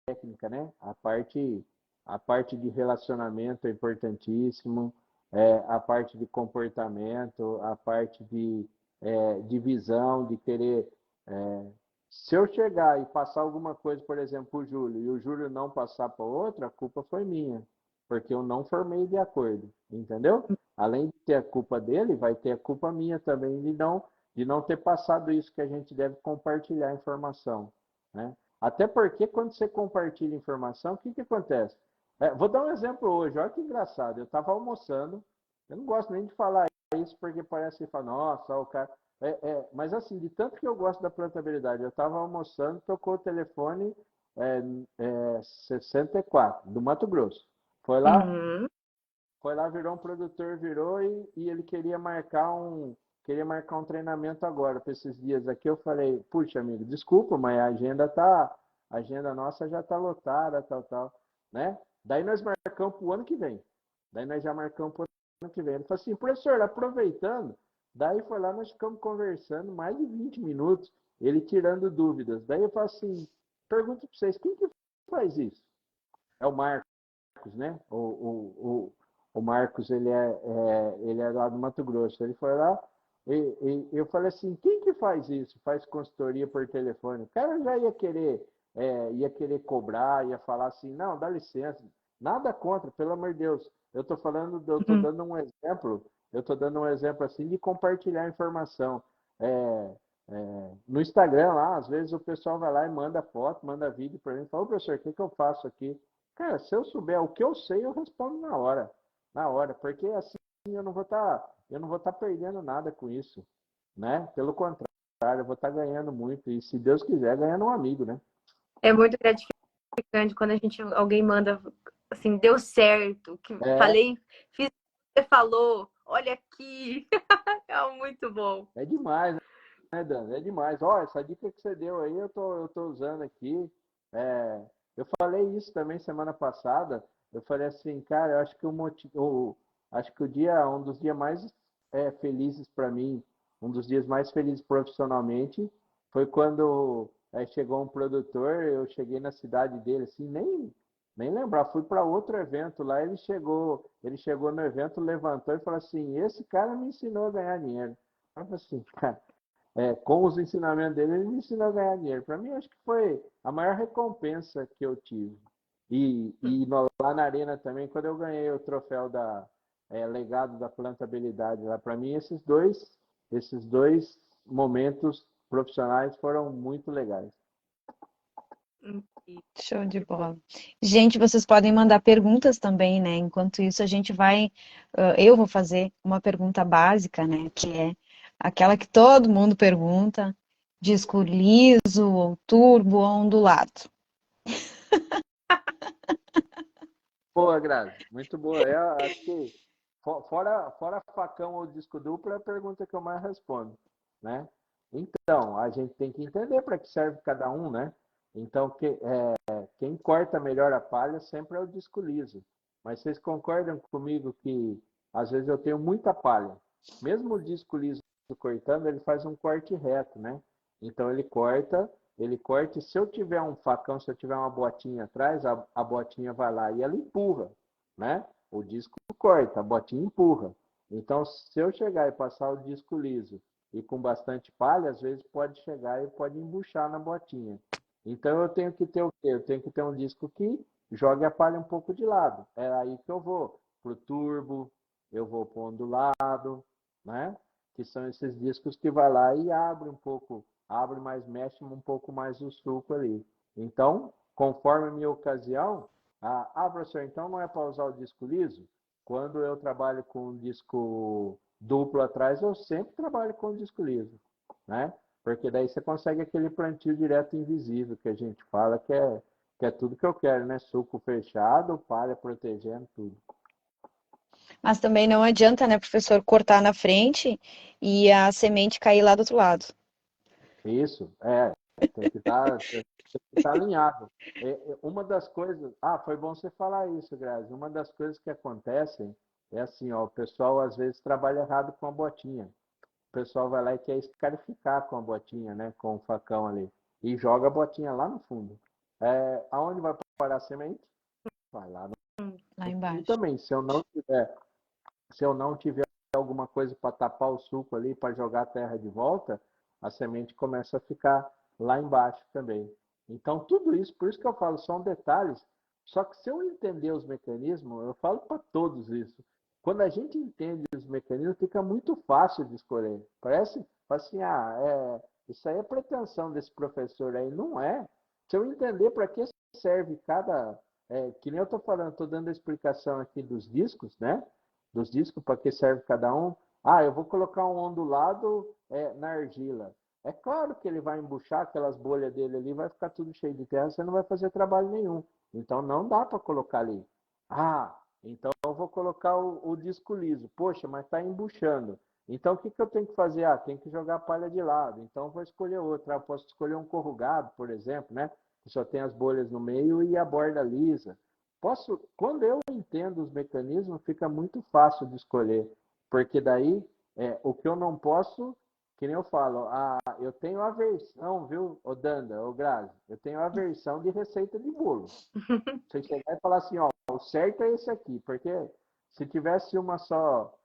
técnica, né? A parte de relacionamento é importantíssimo, a parte de comportamento, a parte de visão, de querer. é, Se eu chegar e passar alguma coisa, por exemplo, para o Júlio, e o Júlio não passar para outra, a culpa foi minha, porque eu não formei de acordo, entendeu? Além de ter a culpa dele, vai ter a culpa minha também de não ter passado isso que a gente deve compartilhar a informação, né? Até porque quando você compartilha informação, o que que acontece? Vou dar um exemplo hoje, olha que engraçado. Eu estava almoçando, eu não gosto nem de falar isso porque parece que fala, nossa, o cara. Mas assim, de tanto que eu gosto da plantabilidade, eu estava almoçando, tocou o telefone é, 64, do Mato Grosso. Foi lá, Uhum. foi lá, virou um produtor, virou e ele queria marcar um treinamento agora para esses dias aqui. Eu falei, puxa, amigo, desculpa, mas a agenda nossa já tá lotada, tal, tal, né? Daí nós marcamos para o ano que vem. Daí nós já marcamos para o ano que vem. Ele falou assim, professor, aproveitando, daí foi lá, nós ficamos conversando mais de 20 minutos, ele tirando dúvidas. Daí eu falo assim, pergunto para vocês, quem que faz isso? É o Marcos, né? O Marcos, ele é lá do Mato Grosso. Ele foi lá e eu falei assim, quem que faz isso? Faz consultoria por telefone? O cara já ia querer cobrar, ia falar assim, não, dá licença, nada contra, pelo amor de Deus. Eu estou Uhum. dando um exemplo assim de compartilhar informação. No Instagram lá, às vezes o pessoal vai lá e manda foto, manda vídeo para mim, fala, ô professor, o que que eu faço aqui? Cara, se eu souber o que eu sei, eu respondo na hora, porque assim eu não vou estar perdendo nada com isso, né? Pelo contrário, eu vou estar ganhando muito e se Deus quiser, ganhando um amigo, né? É muito gratificante quando alguém manda assim, deu certo, que É, falei, fiz o que você falou, olha aqui. É muito bom. é demais, né, Dan? É demais. Ó, essa dica que você deu aí, eu tô usando aqui. É, eu falei isso também semana passada. Eu falei assim, cara, eu acho que um dos dias mais felizes para mim, um dos dias mais felizes profissionalmente, foi quando chegou um produtor. Eu cheguei na cidade dele, assim, nem lembrar. Fui para outro evento lá. Ele chegou no evento, levantou e falou assim: Esse cara me ensinou a ganhar dinheiro. Eu falei assim, cara. Com os ensinamentos dele, ele me ensinou a ganhar dinheiro. Para mim, acho que foi a maior recompensa que eu tive. Lá na Arena também, quando eu ganhei o troféu legado da plantabilidade, lá para mim, esses dois momentos profissionais foram muito legais. Show de bola. Gente, vocês podem mandar perguntas também, né? Enquanto isso, eu vou fazer uma pergunta básica, né? Que é aquela que todo mundo pergunta: disco liso, ou turbo, ou ondulado? Boa, Grazi, muito boa. Acho que fora facão ou disco duplo é a pergunta que eu mais respondo, né? Então, a gente tem que entender para que serve cada um, né? Então, quem corta melhor a palha sempre é o disco liso. Mas vocês concordam comigo que às vezes eu tenho muita palha? Mesmo o disco liso cortando, ele faz um corte reto, né? Então ele corta, e se eu tiver um facão, se eu tiver uma botinha atrás, a botinha vai lá e ela empurra, né? O disco corta, a botinha empurra. Então, se eu chegar e passar o disco liso e com bastante palha, às vezes pode chegar e pode embuchar na botinha. Então, eu tenho que ter o quê? Eu tenho que ter um disco que jogue a palha um pouco de lado. É aí que eu vou pro turbo, eu vou pro ondulado, né? Que são esses discos que vai lá e abre um pouco, abre mais, mexe um pouco mais o sulco ali. Então, conforme a minha ocasião, professor, então não é para usar o disco liso? Quando eu trabalho com um disco duplo atrás, eu sempre trabalho com o disco liso, né? Porque daí você consegue aquele plantio direto invisível que a gente fala que é tudo que eu quero, né? Suco fechado, palha protegendo tudo. Mas também não adianta, né, professor, cortar na frente e a semente cair lá do outro lado. Isso, tem que estar alinhado. Uma das coisas. Foi bom você falar isso, Grazi. Uma das coisas que acontecem é assim, ó, o pessoal às vezes trabalha errado com a botinha. O pessoal vai lá e quer escarificar com a botinha, né? Com o facão ali. E joga a botinha lá no fundo. Aonde vai parar a semente? Vai lá Lá no fundo embaixo. também. Se eu não tiver alguma coisa para tapar o suco ali, para jogar a terra de volta, a semente começa a ficar lá embaixo também. Então, tudo isso, por isso que eu falo, são detalhes. Só que se eu entender os mecanismos, eu falo para todos isso. Quando a gente entende os mecanismos, fica muito fácil de escolher. Parece assim, isso aí é pretensão desse professor aí. Não é. Se eu entender para que serve cada. Que nem eu estou falando, estou dando a explicação aqui dos discos, né? Dos discos, para que serve cada um. Eu vou colocar um ondulado na argila. É claro que ele vai embuchar aquelas bolhas dele ali, vai ficar tudo cheio de terra, você não vai fazer trabalho nenhum. Então não dá para colocar ali. Então eu vou colocar o disco liso. Poxa, mas está embuchando. Então o que eu tenho que fazer? Tem que jogar a palha de lado. Então eu vou escolher outra. Eu posso escolher um corrugado, por exemplo, né? Que só tem as bolhas no meio e a borda lisa. Quando eu entendo os mecanismos, fica muito fácil de escolher, porque daí o que eu não posso, que nem eu falo, eu tenho aversão, viu, ô Danda, ô Grazi, eu tenho aversão de receita de bolo. Você chegar e falar assim, ó, o certo é esse aqui, porque se tivesse uma só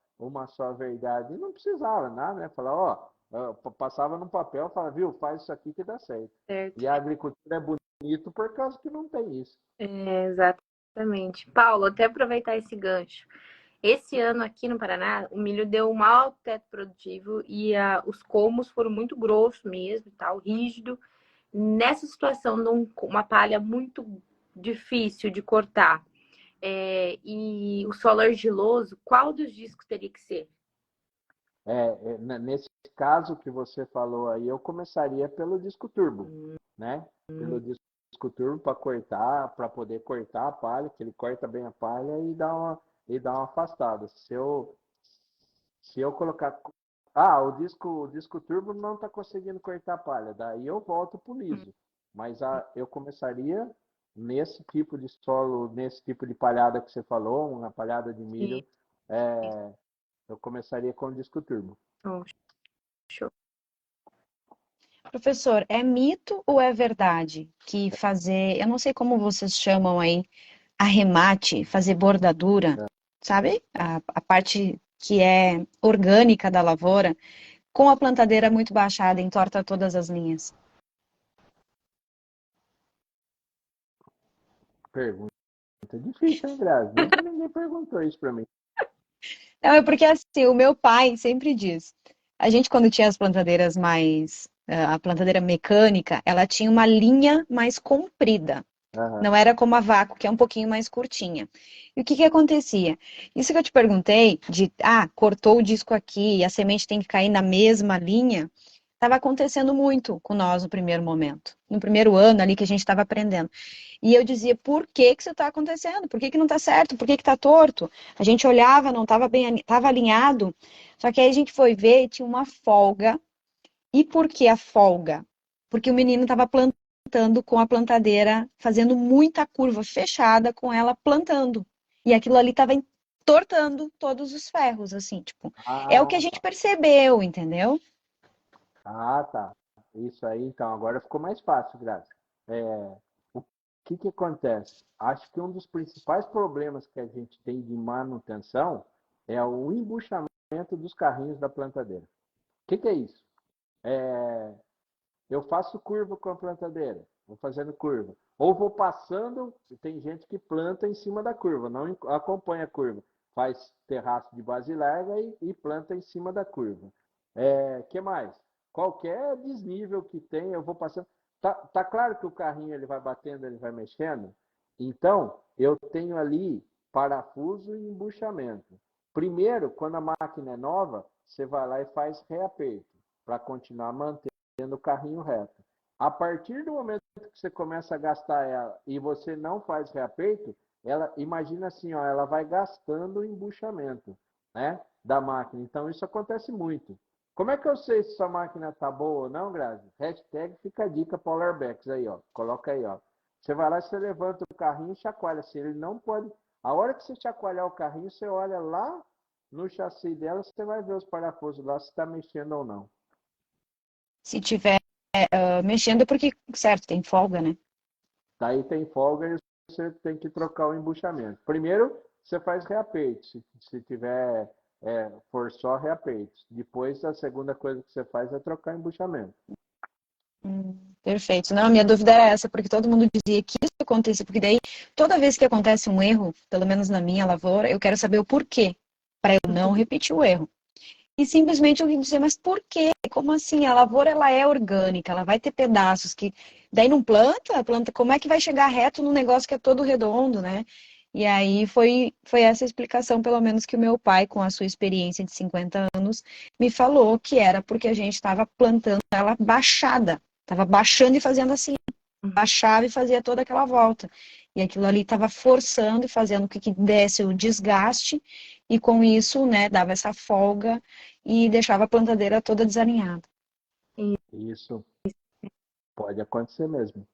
verdade, não precisava nada, né? Falar, passava no papel, falava, viu, faz isso aqui que dá certo. Certo. E a agricultura é bonito por causa que não tem isso. Exatamente. Paulo, até aproveitar esse gancho. Esse ano aqui no Paraná, o milho deu um alto teto produtivo e os colmos foram muito grossos mesmo, tal, rígido. Nessa situação, de uma palha muito difícil de cortar e o solo argiloso, qual dos discos teria que ser? Nesse caso que você falou aí, eu começaria pelo disco turbo, né? Pelo disco turbo para poder cortar a palha, que ele corta bem a palha e dá uma afastada. Se eu colocar, o disco turbo não está conseguindo cortar a palha, daí eu volto pro liso. Mas eu começaria nesse tipo de solo, nesse tipo de palhada que você falou, uma palhada de milho, eu começaria com o disco turbo. Oh, show. Professor, é mito ou é verdade que fazer, eu não sei como vocês chamam aí, arremate, fazer bordadura, sabe? A parte que é orgânica da lavoura, com a plantadeira muito baixada, entorta todas as linhas. Pergunta difícil, hein, Grazi? Nunca ninguém perguntou isso para mim. Não, é porque assim, o meu pai sempre diz, a gente quando tinha as plantadeiras mais, a plantadeira mecânica, ela tinha uma linha mais comprida. Aham. Não era como a vácuo, que é um pouquinho mais curtinha. E o que que acontecia? Isso que eu te perguntei, cortou o disco aqui e a semente tem que cair na mesma linha, estava acontecendo muito com nós no primeiro momento. No primeiro ano ali que a gente estava aprendendo. E eu dizia, por que que isso está acontecendo? Por que que não está certo? Por que que está torto? A gente olhava, não estava bem, estava alinhado. Só que aí a gente foi ver e tinha uma folga. E por que a folga? Porque o menino estava plantando com a plantadeira, fazendo muita curva fechada com ela plantando. E aquilo ali estava entortando todos os ferros, assim, tipo. É o que a Ah, gente percebeu, entendeu? tá. Isso aí, então, agora ficou mais fácil, Grazi. O que acontece? Acho que um dos principais problemas que a gente tem de manutenção é o embuchamento dos carrinhos da plantadeira. O que é isso? Eu faço curva com a plantadeira, vou fazendo curva. Ou vou passando, tem gente que planta em cima da curva, não acompanha a curva. Faz terraço de base larga e planta em cima da curva. Que mais? Qualquer desnível que tem, eu vou passando. Tá claro que o carrinho ele vai batendo, ele vai mexendo? Então, eu tenho ali parafuso e embuchamento. Primeiro, quando a máquina é nova, você vai lá e faz reaperto, para continuar mantendo o carrinho reto. A partir do momento que você começa a gastar ela e você não faz reaperto, ela, imagina assim, ó, ela vai gastando o embuchamento, né, da máquina. Então, isso acontece muito. Como é que eu sei se sua máquina tá boa ou não, Grazi? Hashtag fica a dica Polarbex aí, ó. Coloca aí, ó. Você vai lá, você levanta o carrinho e chacoalha. Se ele não pode... A hora que você chacoalhar o carrinho, você olha lá no chassi dela, você vai ver os parafusos lá, se está mexendo ou não. Se tiver mexendo, porque, certo, tem folga, né? Daí tem folga e você tem que trocar o embuchamento. Primeiro, você faz reaperto, se tiver, for só reaperto. Depois, a segunda coisa que você faz é trocar o embuchamento. Perfeito. Não, a minha dúvida era essa, porque todo mundo dizia que isso acontecia, porque daí, toda vez que acontece um erro, pelo menos na minha lavoura, eu quero saber o porquê, para eu não repetir o erro. E simplesmente eu dizer, mas por quê? Como assim? A lavoura, ela é orgânica, ela vai ter pedaços que... Daí não planta, como é que vai chegar reto num negócio que é todo redondo, né? E aí foi essa explicação, pelo menos, que o meu pai, com a sua experiência de 50 anos, me falou que era porque a gente estava plantando ela baixada. Estava baixando e fazendo assim. Baixava e fazia toda aquela volta. E aquilo ali estava forçando e fazendo com que desse o desgaste, e com isso, né, dava essa folga e deixava a plantadeira toda desalinhada. Isso pode acontecer mesmo.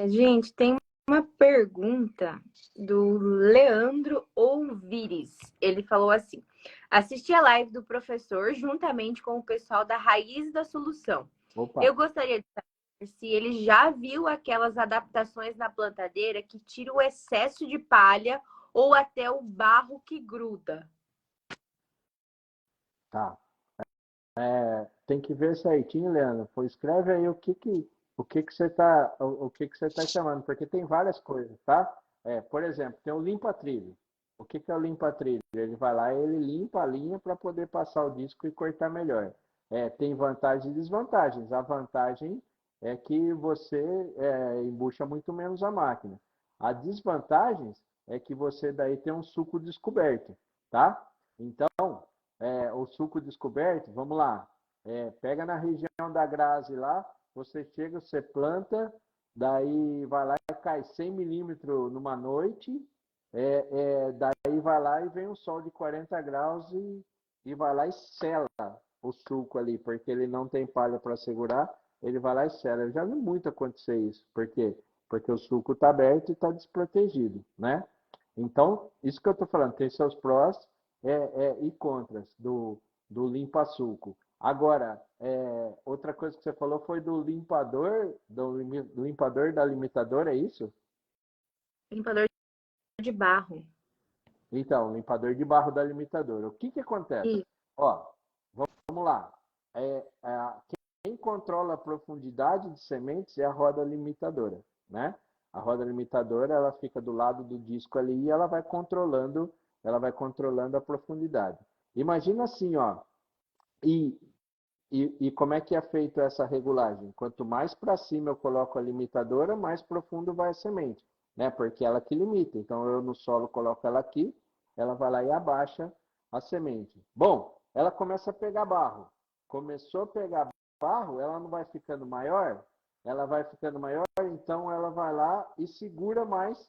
Gente, tem uma pergunta do Leandro Ouvires. Ele falou assim: assisti a live do professor juntamente com o pessoal da Raiz da Solução. Opa. Eu gostaria de saber se ele já viu aquelas adaptações na plantadeira que tira o excesso de palha ou até o barro que gruda. Tá. Tem que ver certinho, Leandro. Pô, escreve aí o que você tá chamando, porque tem várias coisas, tá? Por exemplo, tem o limpa-trilho. O que é o limpa-trilho? Ele vai lá e ele limpa a linha para poder passar o disco e cortar melhor. Tem vantagens e desvantagens. A vantagem é que você embucha muito menos a máquina. A desvantagem é que você daí tem um suco descoberto, tá? Então, o suco descoberto, vamos lá. Pega na região da Grazi lá, você chega, você planta, daí vai lá e cai 100 milímetros numa noite, daí vai lá e vem um sol de 40 graus e vai lá e sela o suco ali, porque ele não tem palha para segurar, ele vai lá e sela. Eu já vi muito acontecer isso, por quê? Porque o suco está aberto e está desprotegido, né? Então, isso que eu estou falando, tem seus prós e contras do limpa-suco. Agora, outra coisa que você falou foi do limpador da limitadora, é isso? Limpador de barro. Então, limpador de barro da limitadora. O que acontece? Isso. Ó, vamos lá. Quem controla a profundidade de sementes é a roda limitadora, né? A roda limitadora, ela fica do lado do disco ali e ela vai controlando a profundidade. Imagina assim, ó. E como é que é feita essa regulagem? Quanto mais para cima eu coloco a limitadora, mais profundo vai a semente, né? Porque ela que limita. Então eu no solo coloco ela aqui, ela vai lá e abaixa a semente. Bom, ela começa a pegar barro. Começou a pegar barro, ela não vai ficando maior? Ela vai ficando maior, então ela vai lá e segura mais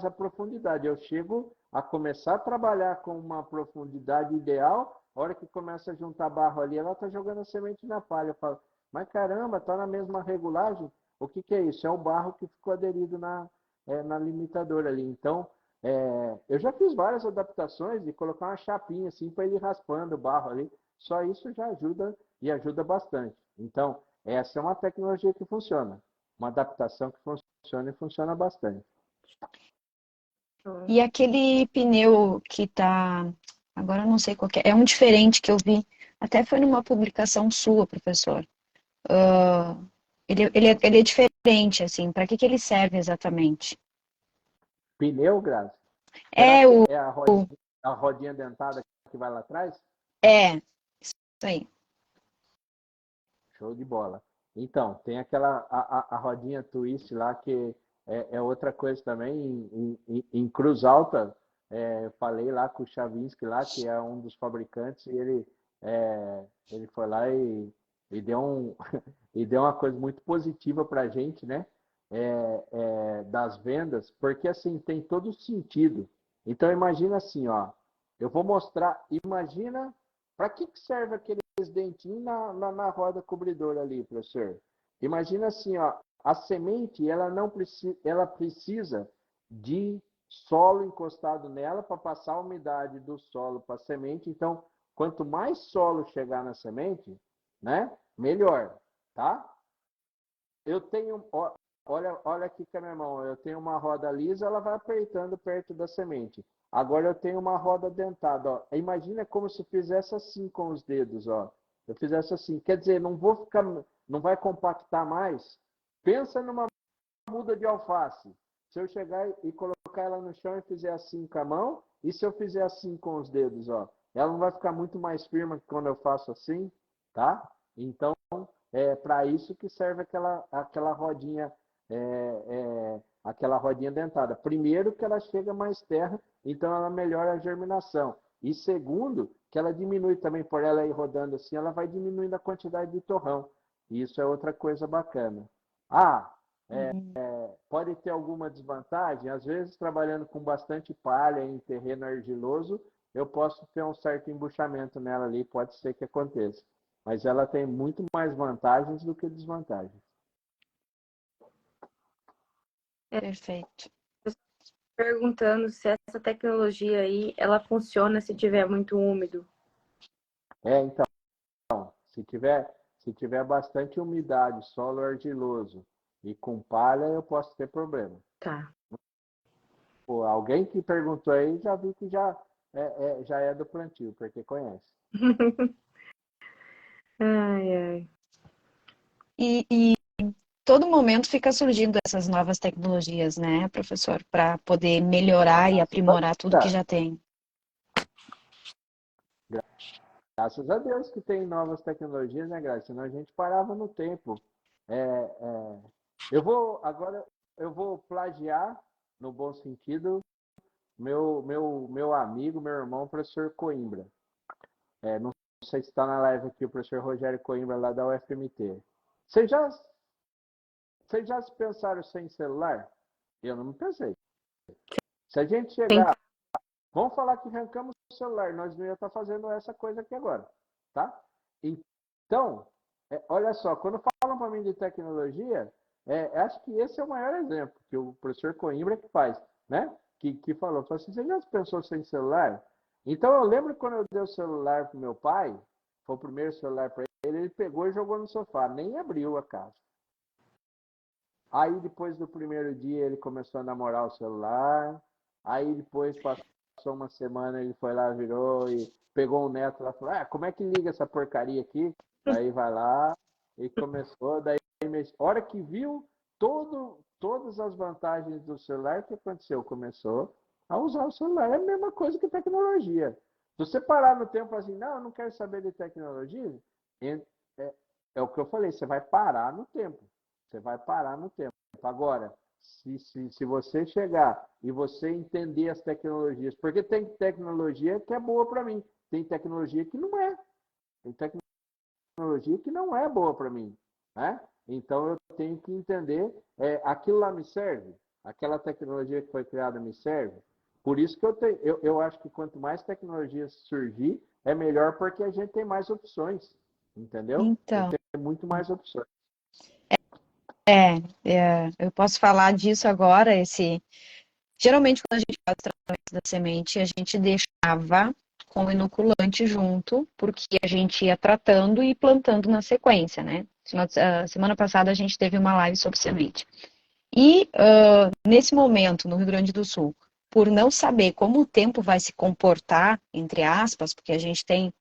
a profundidade. Eu chego a começar a trabalhar com uma profundidade ideal. A hora que começa a juntar barro ali, ela está jogando a semente na palha. Eu falo, mas caramba, está na mesma regulagem? O que é isso? É o barro que ficou aderido na limitadora ali. Então, eu já fiz várias adaptações de colocar uma chapinha assim para ele raspando o barro ali. Só isso já ajuda e ajuda bastante. Então, essa é uma tecnologia que funciona. Uma adaptação que funciona. funciona e funciona bastante. E aquele pneu que tá. Agora eu não sei qual que é. É um diferente que eu vi. Até foi numa publicação sua, professor. Ah, ele é diferente, assim. Para que ele serve exatamente? Pneu, Grazi? Será É que o. é a rodinha dentada que vai lá atrás? É, isso aí. Show de bola. Então, tem a rodinha twist lá que é outra coisa também. Em Cruz Alta, eu falei lá com o Chavinski lá, que é um dos fabricantes, e ele foi lá e deu e deu uma coisa muito positiva para a gente, né? Das vendas, porque assim tem todo sentido. Então imagina assim, ó, eu vou mostrar, imagina para que serve aqueles dentinhos na roda cobridora ali, professor. Imagina assim, ó, a semente ela não precisa, ela precisa de solo encostado nela para passar a umidade do solo para a semente. Então, quanto mais solo chegar na semente, né, melhor, tá? Eu tenho, olha aqui com a minha mão, eu tenho uma roda lisa, ela vai apertando perto da semente. Agora eu tenho uma roda dentada, ó. Imagina como se eu fizesse assim com os dedos, ó. Eu fizesse assim, quer dizer, não vai compactar mais. Pensa numa muda de alface. Se eu chegar e colocar ela no chão e fizer assim com a mão, e se eu fizer assim com os dedos, ó, ela não vai ficar muito mais firme quando eu faço assim, tá? Então, é para isso que serve aquela rodinha dentada. Primeiro, que ela chega mais terra, então ela melhora a germinação. E segundo, que ela diminui também, por ela ir rodando assim, ela vai diminuindo a quantidade de torrão. E isso é outra coisa bacana. Ah, pode ter alguma desvantagem? Às vezes, trabalhando com bastante palha em terreno argiloso, eu posso ter um certo embuchamento nela ali, pode ser que aconteça. Mas ela tem muito mais vantagens do que desvantagens. Perfeito. Perguntando se essa tecnologia aí, ela funciona se tiver muito úmido. Então, se tiver bastante umidade, solo argiloso e com palha, eu posso ter problema. Tá. Pô, alguém que perguntou aí, já vi que já é do plantio, porque conhece. Ai, ai. E todo momento fica surgindo essas novas tecnologias, né, professor? Para poder melhorar e aprimorar tudo que já tem. Graças a Deus que tem novas tecnologias, né, Graça? Senão a gente parava no tempo. Agora eu vou plagiar, no bom sentido, meu amigo, meu irmão, professor Coimbra. Não sei se está na live aqui o professor Rogério Coimbra, lá da UFMT. Vocês já se pensaram sem celular? Eu não me pensei. Se a gente chegar, vamos falar que arrancamos o celular, nós não ia estar fazendo essa coisa aqui agora, tá? Então, olha só, quando falam para mim de tecnologia, acho que esse é o maior exemplo que o professor Coimbra que faz, né? Que falou assim, você já pensou sem celular? Então, eu lembro quando eu dei o celular para meu pai, foi o primeiro celular para ele, ele pegou e jogou no sofá, nem abriu a casa. Aí, depois do primeiro dia, ele começou a namorar o celular. Aí, depois, passou uma semana, ele foi lá, virou e pegou um neto lá e falou, como é que liga essa porcaria aqui? Daí vai lá e começou. Daí, a hora que viu todas as vantagens do celular, o que aconteceu? Começou a usar o celular. É a mesma coisa que tecnologia. Se você parar no tempo assim, não, eu não quero saber de tecnologia, é o que eu falei, você vai parar no tempo. Você vai parar no tempo. Agora, se você chegar e você entender as tecnologias, porque tem tecnologia que é boa para mim, tem tecnologia que não é. Tem tecnologia que não é boa para mim, né? Então eu tenho que entender, aquilo lá me serve? Aquela tecnologia que foi criada me serve? Por isso que eu acho que quanto mais tecnologia surgir, é melhor porque a gente tem mais opções, entendeu? Então, Tem muito mais opções. eu posso falar disso agora. Geralmente, quando a gente faz o tratamento da semente, a gente deixava com o inoculante junto, porque a gente ia tratando e plantando na sequência, né? Semana passada a gente teve uma live sobre semente. E nesse momento, no Rio Grande do Sul, por não saber como o tempo vai se comportar, entre aspas, porque a gente tem,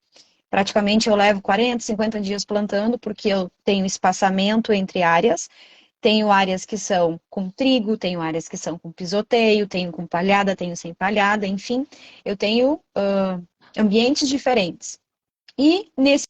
praticamente eu levo 40, 50 dias plantando, porque eu tenho espaçamento entre áreas, tenho áreas que são com trigo, tenho áreas que são com pisoteio, tenho com palhada, tenho sem palhada, enfim, eu tenho ambientes diferentes. E nesse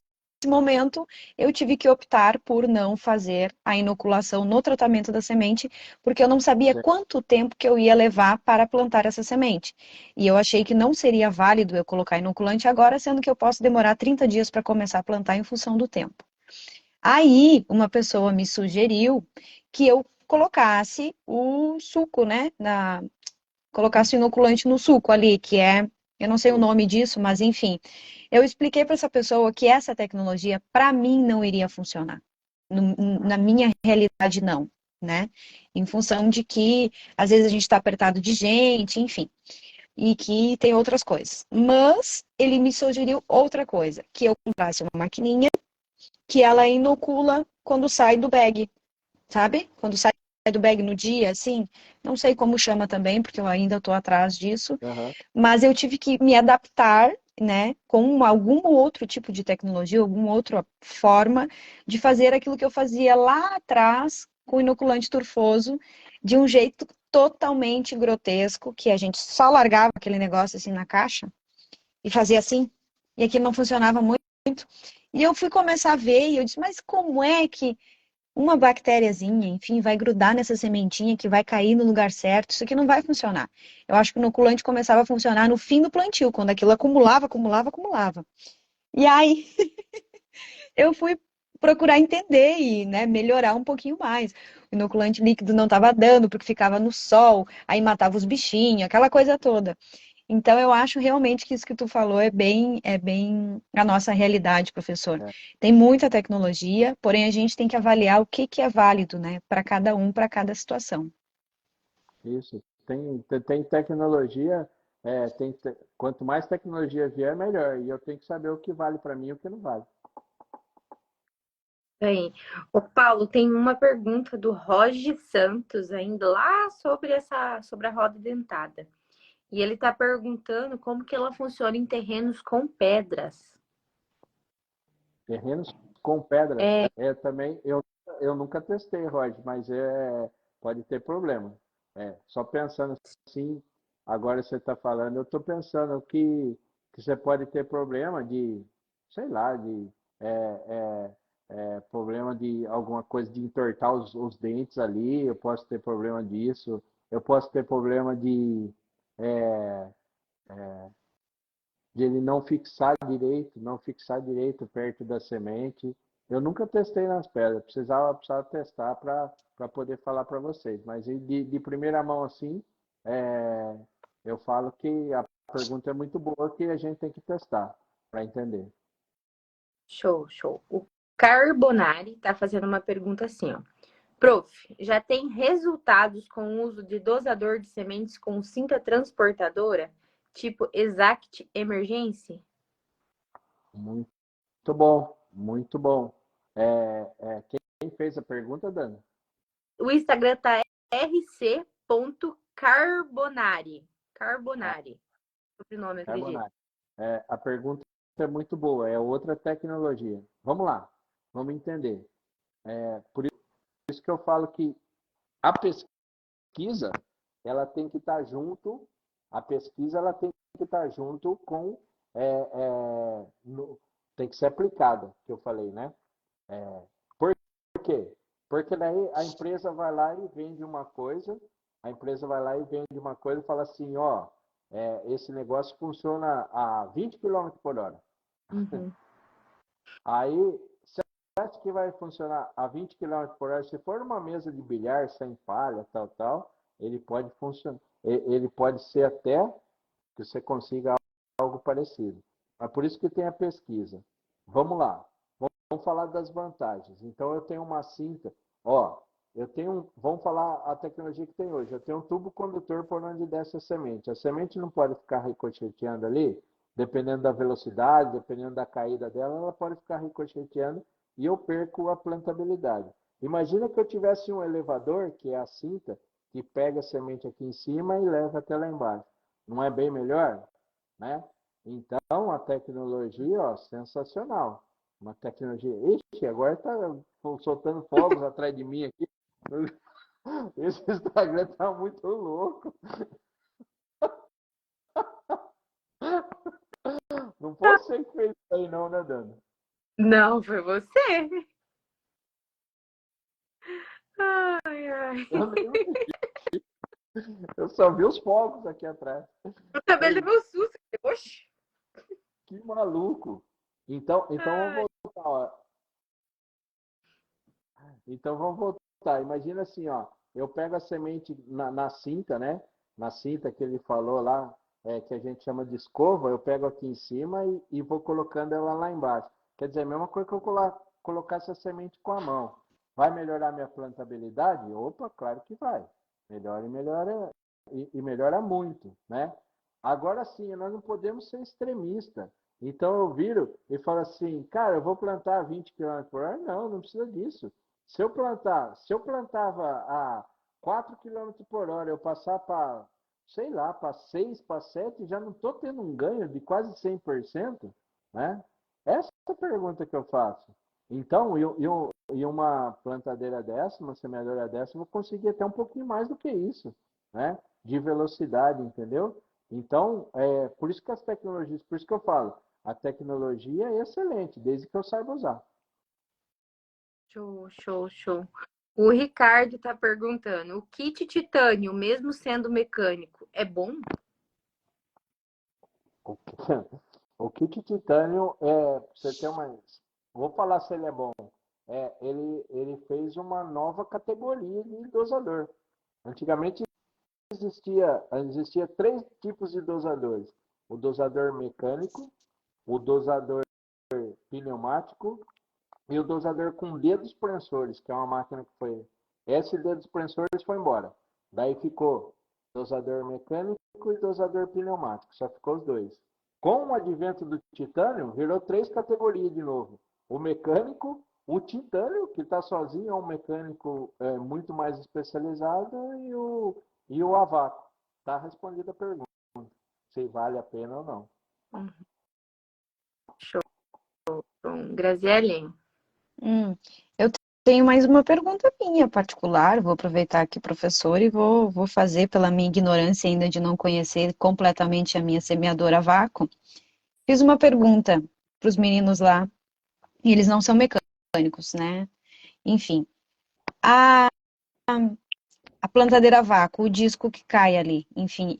momento eu tive que optar por não fazer a inoculação no tratamento da semente, porque eu não sabia Sim. quanto tempo que eu ia levar para plantar essa semente. E eu achei que não seria válido eu colocar inoculante agora, sendo que eu posso demorar 30 dias para começar a plantar em função do tempo. Aí, uma pessoa me sugeriu que eu colocasse o suco, né? Colocasse o inoculante no suco ali, que é, eu não sei o nome disso, mas enfim. Eu expliquei para essa pessoa que essa tecnologia, para mim, não iria funcionar. Na minha realidade, não, né? Em função de que, às vezes, a gente está apertado de gente, enfim. E que tem outras coisas. Mas ele me sugeriu outra coisa, que eu comprasse uma maquininha que ela inocula quando sai do bag, sabe? Quando sai do bag no dia, assim, não sei como chama também, porque eu ainda estou atrás disso, Aham. mas eu tive que me adaptar, né, com algum outro tipo de tecnologia, alguma outra forma de fazer aquilo que eu fazia lá atrás com o inoculante turfoso, de um jeito totalmente grotesco, que a gente só largava aquele negócio assim na caixa e fazia assim, e aquilo não funcionava muito. E eu fui começar a ver e eu disse, mas como é que uma bactériazinha, enfim, vai grudar nessa sementinha que vai cair no lugar certo? Isso aqui não vai funcionar. Eu acho que o inoculante começava a funcionar no fim do plantio, quando aquilo acumulava, acumulava, acumulava. E aí eu fui procurar entender e, né, melhorar um pouquinho mais. O inoculante líquido não estava dando porque ficava no sol, aí matava os bichinhos, aquela coisa toda. Então, eu acho realmente que isso que tu falou é bem a nossa realidade, professor. É, Tem muita tecnologia, porém a gente tem que avaliar o que que é válido, né, para cada um, para cada situação. isso. Tem tecnologia, quanto mais tecnologia vier, melhor. E eu tenho que saber o que vale para mim e o que não vale. Bem, o Paulo tem uma pergunta do Roger Santos ainda lá sobre a roda dentada. E ele está perguntando como que ela funciona em terrenos com pedras. Terrenos com pedra, É, também eu nunca testei, Roger, mas pode ter problema. Só pensando assim, agora você está falando, eu estou pensando que você pode ter problema de, sei lá, de é, problema de alguma coisa de entortar os dentes ali, eu posso ter problema disso, eu posso ter problema é, de ele não fixar direito perto da semente. Eu nunca testei nas pedras, precisava testar para poder falar para vocês. Mas de primeira mão assim, é, eu falo que a pergunta é muito boa que a gente tem que testar para entender. show, show. O Carbonari está fazendo uma pergunta assim, ó. Prof, já tem resultados com o uso de dosador de sementes com cinta transportadora, tipo Exact Emergency? Muito bom, muito bom. Quem fez a pergunta, Dani? O Instagram tá rc.carbonari. Carbonari. Sobrenome, acredito. Carbonara. A pergunta é muito boa, é outra tecnologia. Vamos lá, vamos entender. Por isso que eu falo que a pesquisa, ela tem que estar junto, a pesquisa ela tem que estar junto com, é, tem que ser aplicada, que eu falei, né? Por quê? Porque daí a empresa vai lá e vende uma coisa, a empresa vai lá e vende uma coisa e fala assim, ó, esse negócio funciona a 20 km por hora. Uhum. Aí, você acha que vai funcionar a 20 km por hora? Se for uma mesa de bilhar sem palha, tal, tal, ele pode funcionar. Ele pode ser até que você consiga algo parecido. Mas por isso que tem a pesquisa. Vamos lá. Vamos falar das vantagens. Então eu tenho uma cinta, ó, vamos falar a tecnologia que tem hoje. Eu tenho um tubo condutor por onde desce a semente. A semente não pode ficar ricocheteando ali, dependendo da velocidade, dependendo da caída dela, ela pode ficar ricocheteando e eu perco a plantabilidade. Imagina que eu tivesse um elevador, que é a cinta, que pega a semente aqui em cima e leva até lá embaixo. Não é bem melhor? Né? Então, a tecnologia, ó, sensacional. Uma tecnologia. Ixi, agora está soltando fogos atrás de mim aqui. Esse Instagram tá muito louco. Não pode ser que fez isso aí, não, né, Dana? Não, foi você. Ai, ai. Eu, nem- eu só vi os fogos aqui atrás. Eu também Ei, levei um susto. Oxi. que maluco. Então vamos voltar, ó. Então vamos voltar. Imagina assim, ó. Eu pego a semente na cinta, né? Na cinta que ele falou lá, que a gente chama de escova, eu pego aqui em cima e vou colocando ela lá embaixo. Quer dizer, a mesma coisa que eu colocar essa semente com a mão. Vai melhorar minha plantabilidade? Opa, claro que vai. Melhora e melhora e melhora muito, né? Agora sim, nós não podemos ser extremistas. Então eu viro e falo assim, cara, eu vou plantar 20 km por hora. Não, não precisa disso. Se eu plantava a 4 km por hora, eu passar para, sei lá, para 6, para 7, já não estou tendo um ganho de quase 100%, né? Essa é a pergunta que eu faço. Então, e uma plantadeira dessa, uma semeadora dessa, eu vou conseguir até um pouquinho mais do que isso, né? De velocidade, entendeu? Então, por isso que as tecnologias, por isso que eu falo, a tecnologia é excelente, desde que eu saiba usar. Show, show, show. O Ricardo tá perguntando: o kit titânio, mesmo sendo mecânico, é bom? O, o kit titânio, você tem uma. Vou falar se ele é bom. Ele fez uma nova categoria de dosador. Antigamente existia três tipos de dosadores: o dosador mecânico, o dosador pneumático e o dosador com dedos prensores, que é uma máquina que foi. Esse dedos prensores foi embora. Daí ficou dosador mecânico e dosador pneumático, só ficou os dois. Com o advento do titânio, virou três categorias de novo: o mecânico, o titânio, que está sozinho, é um mecânico muito mais especializado, e o a vácuo. Está respondida a pergunta, se vale a pena ou não. Show. Graziele? Eu tenho mais uma pergunta minha particular. Vou aproveitar aqui, professor, e vou fazer pela minha ignorância ainda de não conhecer completamente a minha semeadora a vácuo. Fiz uma pergunta para os meninos lá, e eles não são mecânicos, né? Enfim, a, a plantadeira a vácuo, o disco que cai ali, enfim,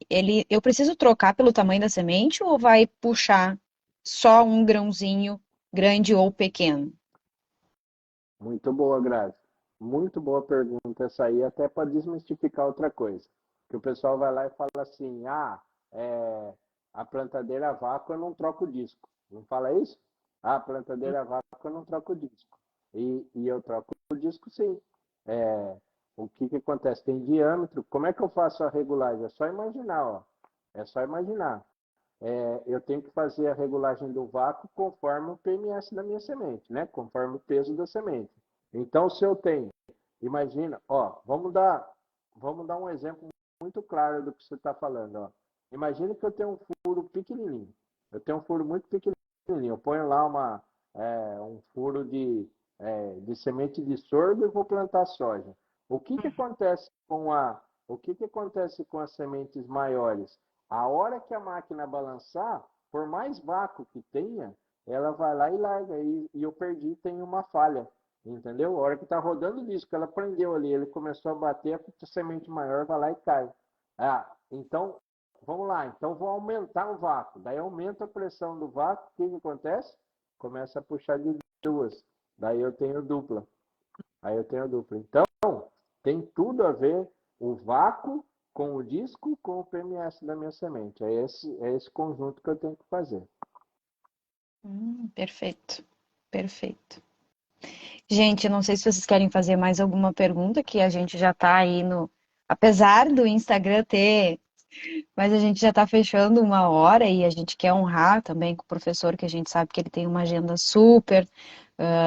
eu preciso trocar pelo tamanho da semente ou vai puxar só um grãozinho grande ou pequeno? Muito boa, Grazi. Muito boa pergunta essa aí, até para desmistificar outra coisa. Que o pessoal vai lá e fala assim, a plantadeira a vácuo eu não troco o disco. Não fala isso? Ah, a plantadeira a vácuo eu não troco o disco. E eu troco o disco sim. É, o que acontece? Tem diâmetro. Como é que eu faço a regulagem? É só imaginar, ó. É só imaginar. Eu tenho que fazer a regulagem do vácuo conforme o PMS da minha semente, né? Conforme o peso da semente. Então, se eu tenho, imagina, ó, vamos dar um exemplo muito claro do que você está falando, ó. Imagina que eu tenho um furo pequenininho. Eu tenho um furo muito pequenininho. Eu ponho lá um furo de semente de sorgo e vou plantar soja. Que acontece o que acontece com as sementes maiores? A hora que a máquina balançar, por mais vácuo que tenha, ela vai lá e larga. E eu perdi, tem uma falha. Entendeu? A hora que está rodando o disco, ela prendeu ali, ele começou a bater, a semente maior vai lá e cai. Ah, então, vamos lá. Então, vou aumentar o vácuo. Daí aumenta a pressão do vácuo. O que acontece? Começa a puxar de duas. Daí eu tenho dupla. Aí eu tenho dupla. Então, tem tudo a ver o vácuo com o disco com o PMS da minha semente. É esse conjunto que eu tenho que fazer. Perfeito, perfeito. Gente, eu não sei se vocês querem fazer mais alguma pergunta, que a gente já tá aí no. Apesar do Instagram ter. Mas a gente já tá fechando uma hora e a gente quer honrar também com o professor, que a gente sabe que ele tem uma agenda super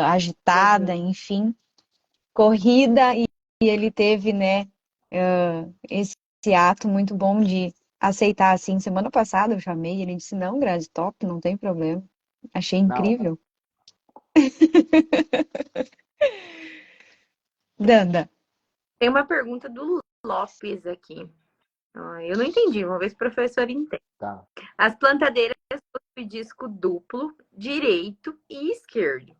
agitada, enfim. corrida e ele teve, né, esse ato muito bom de aceitar assim. Semana passada eu chamei, ele disse, não, Grazi, top, não tem problema. Achei Não, incrível. Danda, Tem uma pergunta do Lopes aqui. Eu não entendi, vamos ver se o professor entende. tá. As plantadeiras possuem disco duplo, direito e esquerdo.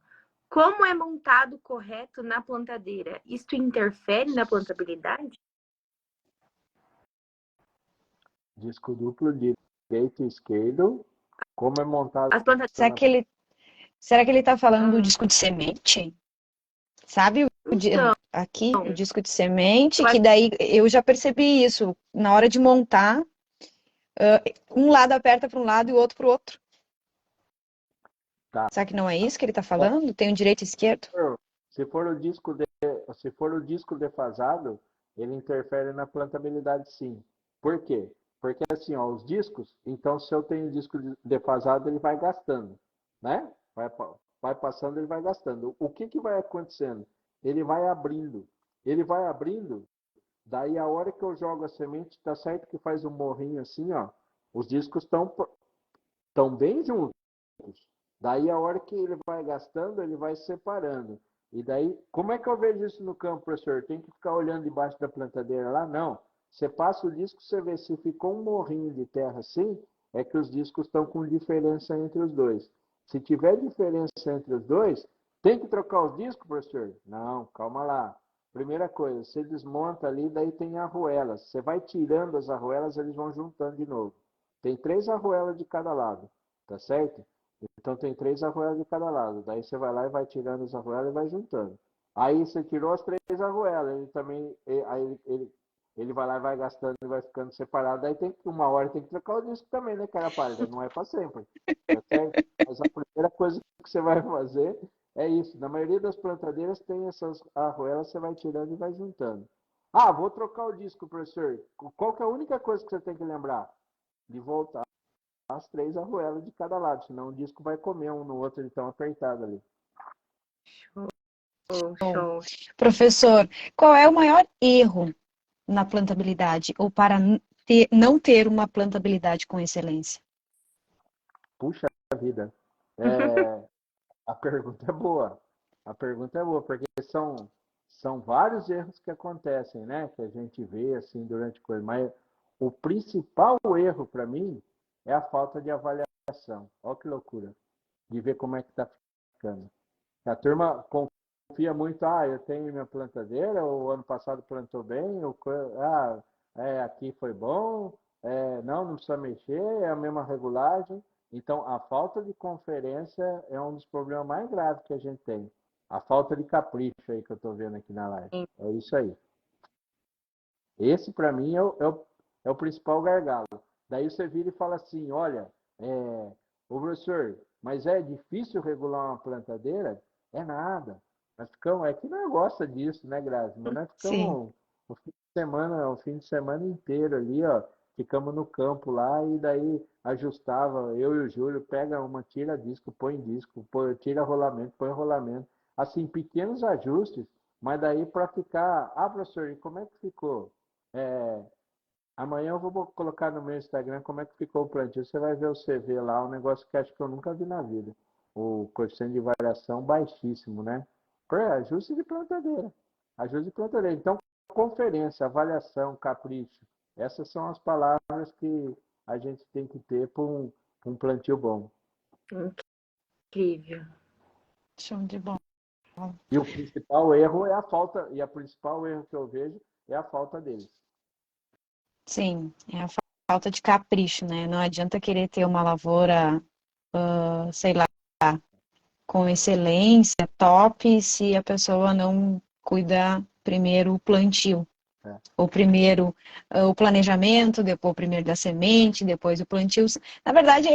Como é montado correto na plantadeira? Isto interfere na plantabilidade? Disco duplo, direito e esquerdo. Como é montado As plantadeiras. na... será que ele tá falando do disco de semente? Sabe Então, aqui, o disco de semente, que acho daí eu já percebi isso. Na hora de montar, um lado aperta para um lado e o outro para o outro. Tá. Será que não é isso que ele está falando? Tem o direito e esquerdo? Se for o disco se for o disco defasado, ele interfere na plantabilidade, sim. Por quê? Porque assim, ó, os discos, então se eu tenho disco defasado, ele vai gastando, né? Vai passando, ele vai gastando. O que que vai acontecendo? Ele vai abrindo. Ele vai abrindo, daí a hora que eu jogo a semente, tá certo que faz um morrinho assim, ó. Os discos estão bem juntos. Daí a hora que ele vai gastando, ele vai separando. E daí, como é que eu vejo isso no campo, professor? Tem que ficar olhando debaixo da plantadeira lá? Não. Você passa o disco, você vê se ficou um morrinho de terra assim, é que os discos estão com diferença entre os dois. Se tiver diferença entre os dois, tem que trocar os discos, professor? Não, calma lá. Primeira coisa, você desmonta ali, daí tem arruelas. Você vai tirando as arruelas, eles vão juntando de novo. Tem 3 arruelas de cada lado, tá certo? Então tem 3 arruelas de cada lado. Daí você vai lá e vai tirando as arruelas e vai juntando. Aí você tirou as 3 arruelas, ele também, aí ele vai lá e vai gastando e vai ficando separado. Daí tem que, uma hora tem que trocar o disco também, né, cara pálida? Não é para sempre, tá certo? Mas a primeira coisa que você vai fazer é isso. Na maioria das plantadeiras tem essas arruelas, você vai tirando e vai juntando. Ah, vou trocar o disco, professor. Qual que é a única coisa que você tem que lembrar? De voltar as 3 arruelas de cada lado, senão o disco vai comer um no outro, ele tão apertado ali. show. Professor, qual é o maior erro na plantabilidade ou para não ter uma plantabilidade com excelência? Puxa vida. É, a pergunta é boa. A pergunta é boa, porque são vários erros que acontecem, né? Que a gente vê assim durante a coisa. Mas o principal erro para mim é a falta de avaliação. Olha que loucura. De ver como é que está ficando. A turma confia muito, eu tenho minha plantadeira, o ano passado plantou bem, aqui foi bom, não precisa mexer, é a mesma regulagem. Então, a falta de conferência é um dos problemas mais graves que a gente tem. A falta de capricho aí que eu estou vendo aqui na live. É isso aí. Esse, para mim, é o principal gargalo. Daí você vira e fala assim, olha, ô professor, mas é difícil regular uma plantadeira? É nada. Nós ficamos, é que nós gosta disso, né, Grazi? Mas nós Sim. ficamos o fim de semana inteiro ali, ó, ficamos no campo lá e daí ajustava, eu e o Júlio, pega uma, tira disco, tira rolamento, põe rolamento. Assim, pequenos ajustes, mas daí para ficar, professor, e como é que ficou? É, amanhã eu vou colocar no meu Instagram como é que ficou o plantio. Você vai ver o CV lá, um negócio que acho que eu nunca vi na vida. O coeficiente de variação baixíssimo, né? Ajuste de plantadeira. Ajuste de plantadeira. Então, conferência, avaliação, capricho. Essas são as palavras que a gente tem que ter para um plantio bom. Incrível. Show de bola. E o principal erro é a falta, e o principal erro que eu vejo é a falta deles. Sim, é a falta de capricho, né? Não adianta querer ter uma lavoura, sei lá, com excelência, top, se a pessoa não cuida primeiro o plantio. É. O primeiro o planejamento, depois o primeiro da semente, depois o plantio. Na verdade,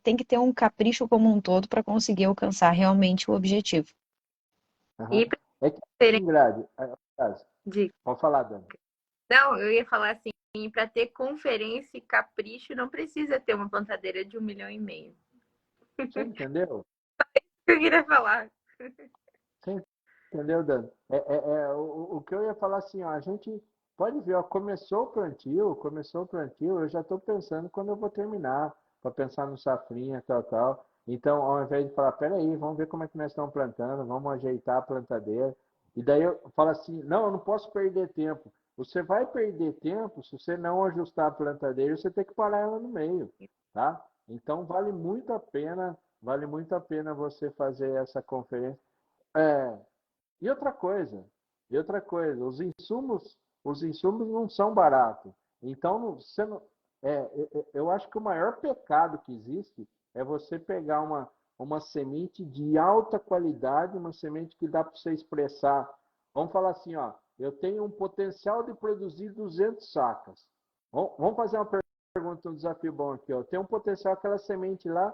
tem que ter um capricho como um todo para conseguir alcançar realmente o objetivo. Uhum. E para É que terem assim, Grade, de... pode falar, Dani. Não, eu ia falar assim, para ter conferência e capricho, não precisa ter uma plantadeira de 1,5 milhão. Você entendeu? Eu queria falar. Você entendeu, Dani? O que eu ia falar assim, ó, a gente pode ver, ó, começou o plantio, eu já estou pensando quando eu vou terminar, para pensar no safrinha, tal, tal. Então, ao invés de falar, peraí, vamos ver como é que nós estamos plantando, vamos ajeitar a plantadeira. E daí eu falo assim, não, eu não posso perder tempo. Você vai perder tempo se você não ajustar a plantadeira, você tem que parar ela no meio, tá? Então, vale muito a pena você fazer essa conferência. É, e outra coisa, os insumos não são baratos. Então, você não, eu acho que o maior pecado que existe é você pegar uma semente de alta qualidade, uma semente que dá para você expressar. Vamos falar assim, ó, eu tenho um potencial de produzir 200 sacas. Vamos fazer uma pergunta, um desafio bom aqui. Ó. Eu tenho um potencial, aquela semente lá,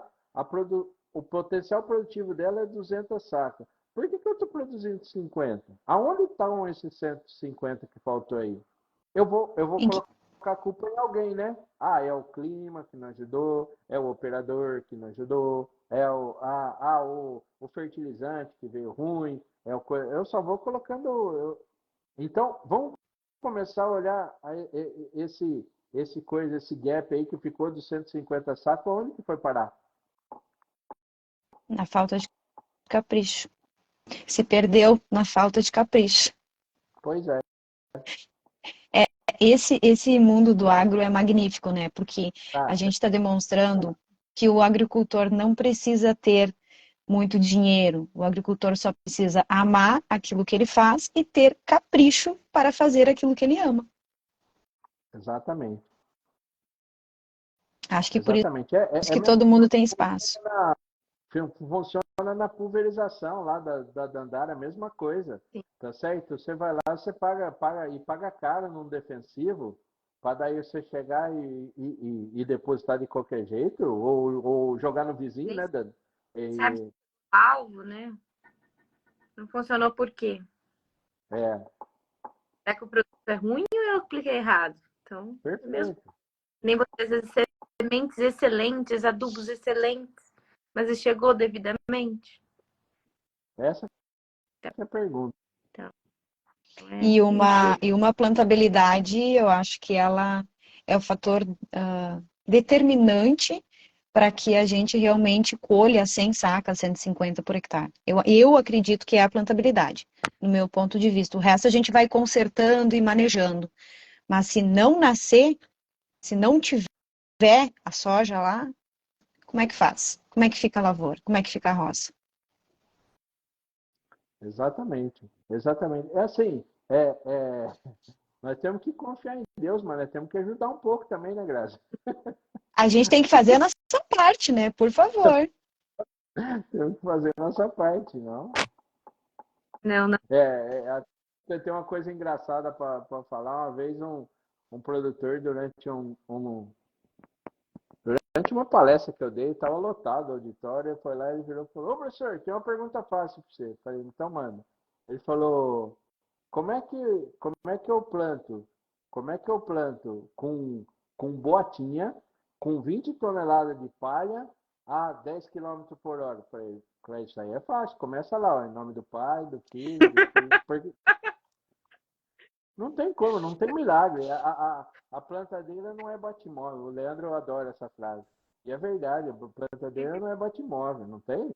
o potencial produtivo dela é 200 sacas. Por que eu estou produzindo 50? Aonde estão esses 150 que faltou aí? Eu vou Em que- colocar a culpa em alguém, né? Ah, é o clima que não ajudou, é o operador que não ajudou, é o fertilizante que veio ruim, eu só vou colocando. Então, vamos começar a olhar esse gap aí que ficou dos 150 sacos, onde que foi parar? Na falta de capricho. Se perdeu na falta de capricho. Pois é, Esse mundo do agro é magnífico, né? Porque a tá. gente está demonstrando que o agricultor não precisa ter muito dinheiro. O agricultor só precisa amar aquilo que ele faz e ter capricho para fazer aquilo que ele ama. Exatamente. Acho que por isso Exatamente. É que mesmo todo mundo tem espaço. funciona na pulverização lá da Dandara, a mesma coisa. Tá certo? Você vai lá, você paga caro num defensivo, para daí você chegar e depositar de qualquer jeito, ou jogar no vizinho, né, Dani? Sabe, E, alvo, né? Não funcionou por quê? é, Será que o produto é ruim ou eu cliquei errado? Então, mesmo perfeito. nem você às vezes sementes excelentes, adubos excelentes, mas chegou devidamente. Essa é a pergunta. Então, E uma plantabilidade, eu acho que ela é o fator determinante para que a gente realmente colha 100 sacas, 150 por hectare. Eu acredito que é a plantabilidade, no meu ponto de vista. O resto a gente vai consertando e manejando. Mas se não nascer, se não tiver a soja lá, como é que faz? Como é que fica a lavoura? Como é que fica a roça? Exatamente. Exatamente. É assim, nós temos que confiar em Deus, mas nós temos que ajudar um pouco também, né, Graça? A gente tem que fazer a nossa parte, né? Por favor. Temos que fazer a nossa parte, não? não, não. Tem uma coisa engraçada para falar. Uma vez um produtor, durante uma palestra que eu dei, estava lotado o auditório, foi lá e ele virou e falou, ô professor, tem uma pergunta fácil para você. Eu falei, então manda. Ele falou, como é que eu planto? Como é que eu planto com botinha, com 20 toneladas de palha a 10 quilômetros por hora? Eu falei, isso aí é fácil, começa lá, ó, em nome do Pai, do Filho, do Espírito. Porque não tem como, não tem milagre. A plantadeira não é Batmóvel. O Leandro adora essa frase. E é verdade, a plantadeira não é Batmóvel, não tem?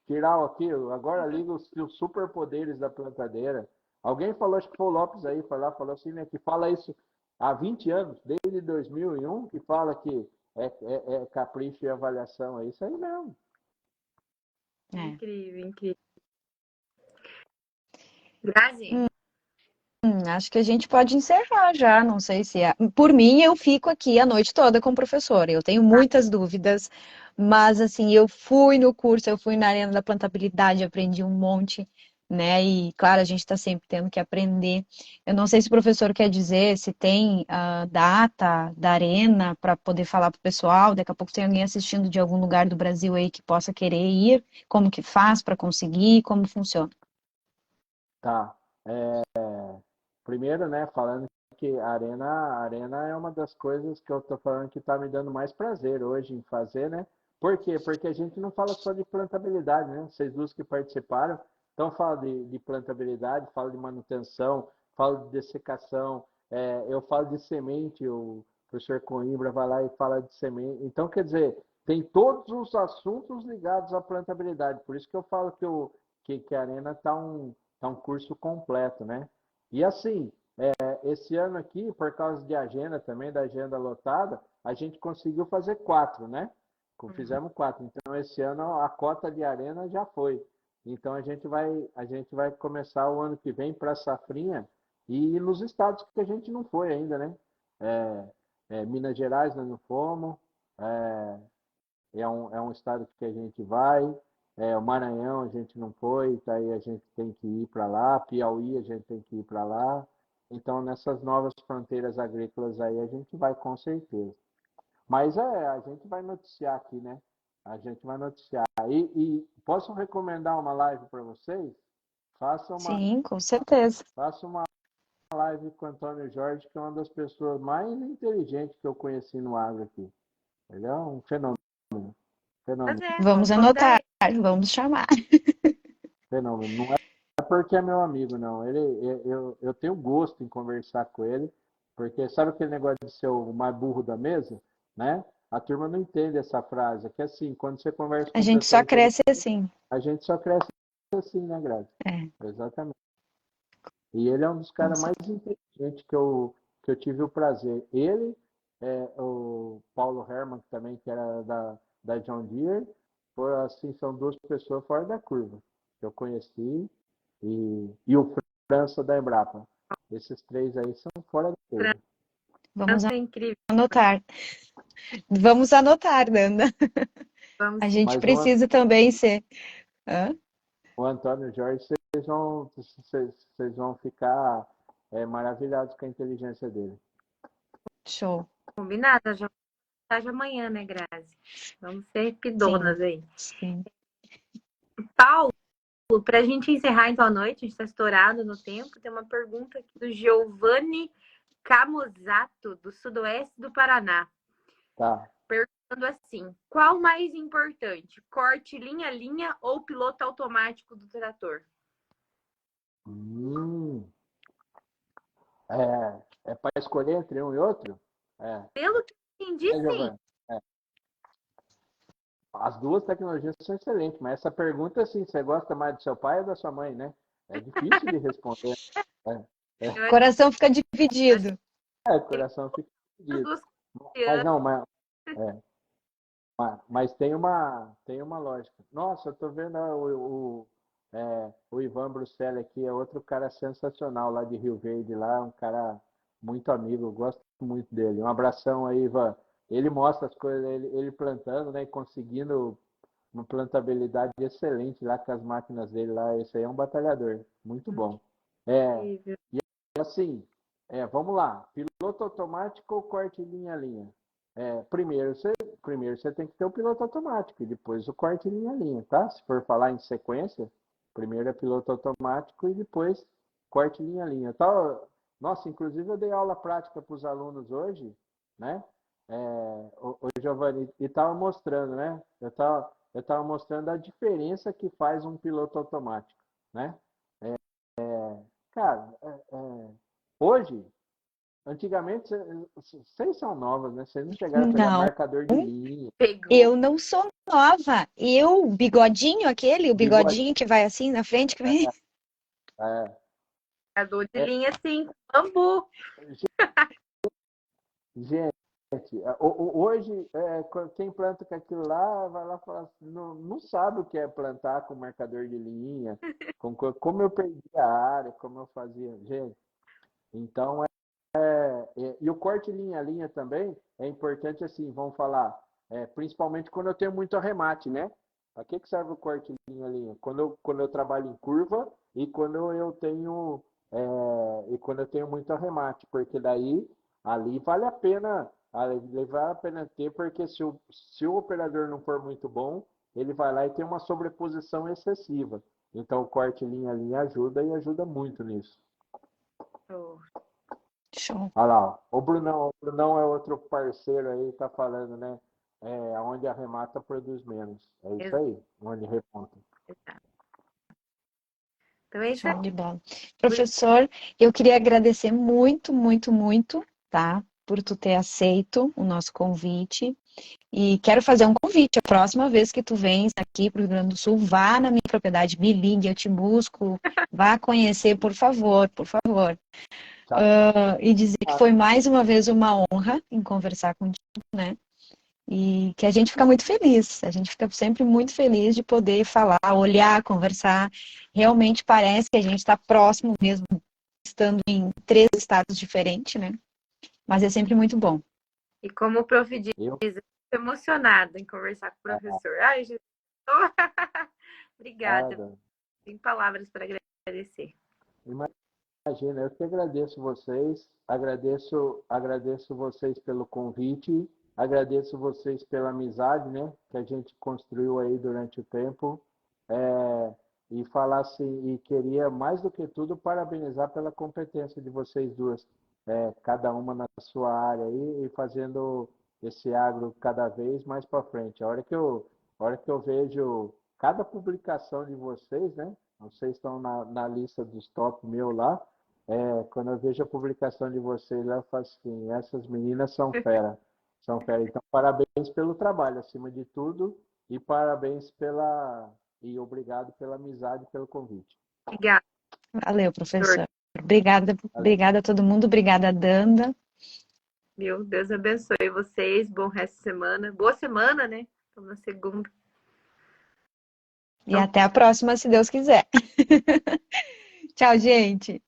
Tirar aqui, agora liga os superpoderes da plantadeira. Alguém falou, acho que foi o Lopes aí, falou assim, né, que fala isso há 20 anos, desde 2001, que fala que é capricho e avaliação. É isso aí mesmo. É. Incrível, incrível. Grazi, Acho que a gente pode encerrar já. Não sei se é. Por mim, eu fico aqui a noite toda com o professor. Eu tenho muitas dúvidas, mas assim, eu fui no curso, eu fui na arena da plantabilidade, aprendi um monte, né? E claro, a gente está sempre tendo que aprender. Eu não sei se o professor quer dizer se tem a data da arena para poder falar para o pessoal. Daqui a pouco tem alguém assistindo de algum lugar do Brasil aí que possa querer ir. Como que faz para conseguir? Como funciona? Tá. Primeiro, né, falando que a arena é uma das coisas que eu tô falando que tá me dando mais prazer hoje em fazer, né? Por quê? Porque a gente não fala só de plantabilidade, né? Vocês duas que participaram, Então, fala de plantabilidade, fala de manutenção, fala de dessecação, eu falo de semente, o professor Coimbra vai lá e fala de semente. Então, quer dizer, tem todos os assuntos ligados à plantabilidade. Por isso que eu falo que a Arena tá um curso completo, né? E assim, esse ano aqui, por causa de agenda também, da agenda lotada, a gente conseguiu fazer 4, né? Fizemos 4. Então, esse ano a cota de Arena já foi. Então, a gente vai começar o ano que vem para a Safrinha e ir nos estados que a gente não foi ainda, né? Minas Gerais nós não fomos, é, é um estado que a gente vai, o Maranhão a gente não foi, daí a gente tem que ir para lá, Piauí a gente tem que ir para lá. Então, nessas novas fronteiras agrícolas aí, a gente vai com certeza. Mas a gente vai noticiar aqui, né? A gente vai noticiar. E posso recomendar uma live para vocês? Faça uma, Sim, com certeza. faça uma live com o Antônio Jorge, que é uma das pessoas mais inteligentes que eu conheci no agro aqui. Ele é um fenômeno, fenômeno, Vamos Vamos convidar anotar, vamos chamar. fenômeno. Não é porque é meu amigo, não. Eu tenho gosto em conversar com ele, porque sabe aquele negócio de ser o mais burro da mesa, né? A turma não entende essa frase, que assim, quando você conversa A com gente pessoa só inteligente, cresce assim. a gente só cresce assim, né, Grazi? É, Exatamente. E ele é um dos com caras mais inteligentes que eu tive o prazer. Ele, o Paulo Herman, também, que era da John Deere, assim, são duas pessoas fora da curva que eu conheci, e o França da Embrapa. Esses três aí são fora da curva. Vamos França é incrível. anotar. Vamos anotar, Nanda. Vamos A sim. gente Mas precisa também ser. Hã? o Antônio Jorge, vocês vão ficar maravilhados com a inteligência dele. Show. Combinado, já já amanhã, né, Grazi? Vamos ser Sim, pidonas aí. sim. Paulo, para a gente encerrar então a noite, a gente está estourado no tempo, tem uma pergunta aqui do Giovanni Camusato, do sudoeste do Paraná. Tá. Perguntando assim: qual mais importante, corte linha a linha ou piloto automático do trator? Hum, é para escolher entre um e outro? É, Pelo que eu entendi, sim. Giovanni. É. As duas tecnologias são excelentes, mas essa pergunta, assim, você gosta mais do seu pai ou da sua mãe, né? É difícil de responder. É, Eu acho Coração fica dividido. o coração fica que as dividido. duas Mas crianças. não, é, mas tem uma lógica. Nossa, eu tô vendo o Ivan Bruxelles aqui, é outro cara sensacional lá de Rio Verde, lá, um cara muito amigo, eu gosto muito dele. Um abração aí, Ivan. Ele mostra as coisas, ele plantando, né, e conseguindo uma plantabilidade excelente lá com as máquinas dele lá. Esse aí é um batalhador, muito bom. É, Incrível. e assim, vamos lá. Piloto automático ou corte linha a linha? Primeiro você tem que ter o piloto automático e depois o corte linha a linha, tá? Se for falar em sequência, primeiro é piloto automático e depois corte linha a linha. Tá? Nossa, inclusive eu dei aula prática para os alunos hoje, né? O Giovanni, e estava mostrando, né? Eu tava mostrando a diferença que faz um piloto automático, né? Cara, hoje, antigamente, vocês são novas, né? Vocês não chegaram a pegar Não, marcador de linha, Pegou eu não sou nova. Eu, bigodinho aquele, o bigode. bigodinho que vai assim na frente, que vem. É, marcador de é, linha, sim, bambu. gente, hoje, quem planta com aquilo lá, vai lá e fala assim, não sabe o que é plantar com marcador de linha, como eu perdi a área, como eu fazia. Gente, então, e o corte linha a linha também é importante assim, vamos falar, principalmente quando eu tenho muito arremate, né? Para que serve o corte linha a linha? Quando eu trabalho em curva e quando eu tenho muito arremate, porque daí ali vale a pena ter, porque se o operador não for muito bom, ele vai lá e tem uma sobreposição excessiva. Então o corte linha a linha ajuda e ajuda muito nisso. Show. Olha lá, ó. O Brunão é outro parceiro aí, tá falando, né? Onde arremata produz menos. É isso aí, onde reponta. Exato. Então é isso aí. Show de bola. Professor, eu queria agradecer muito, muito, muito, tá? Por tu ter aceito o nosso convite. E quero fazer um convite. A próxima vez que tu vens aqui para o Rio Grande do Sul, vá na minha propriedade, me ligue, eu te busco. Vá conhecer, por favor, por favor. Tá. E dizer que foi mais uma vez uma honra em conversar contigo, né? E que a gente fica muito feliz, a gente fica sempre muito feliz de poder falar, olhar, conversar. Realmente parece que a gente está próximo mesmo, estando em 3 estados diferentes, né? Mas é sempre muito bom. E como o prof. diz, Eu, eu tô emocionada em conversar com o professor. Ai, Jesus. Obrigada. nada. Tem palavras para agradecer. Imagina, eu que agradeço vocês, agradeço vocês pelo convite, agradeço vocês pela amizade, né, que a gente construiu aí durante o tempo, é, e falar assim, e queria mais do que tudo parabenizar pela competência de vocês duas, cada uma na sua área aí e fazendo esse agro cada vez mais para frente. A hora que eu vejo cada publicação de vocês, né, vocês estão na lista dos top meu lá. Quando eu vejo a publicação de vocês lá, eu falo assim, essas meninas são fera, são fera. Então, parabéns pelo trabalho, acima de tudo, e parabéns e obrigado pela amizade e pelo convite. Obrigada, Valeu, professor. professor. Obrigada, Valeu. obrigada a todo mundo, obrigada, Danda. Meu Deus abençoe vocês. Bom resto de semana. Boa semana, né? Estamos na segunda. E até a próxima, se Deus quiser. Tchau, gente.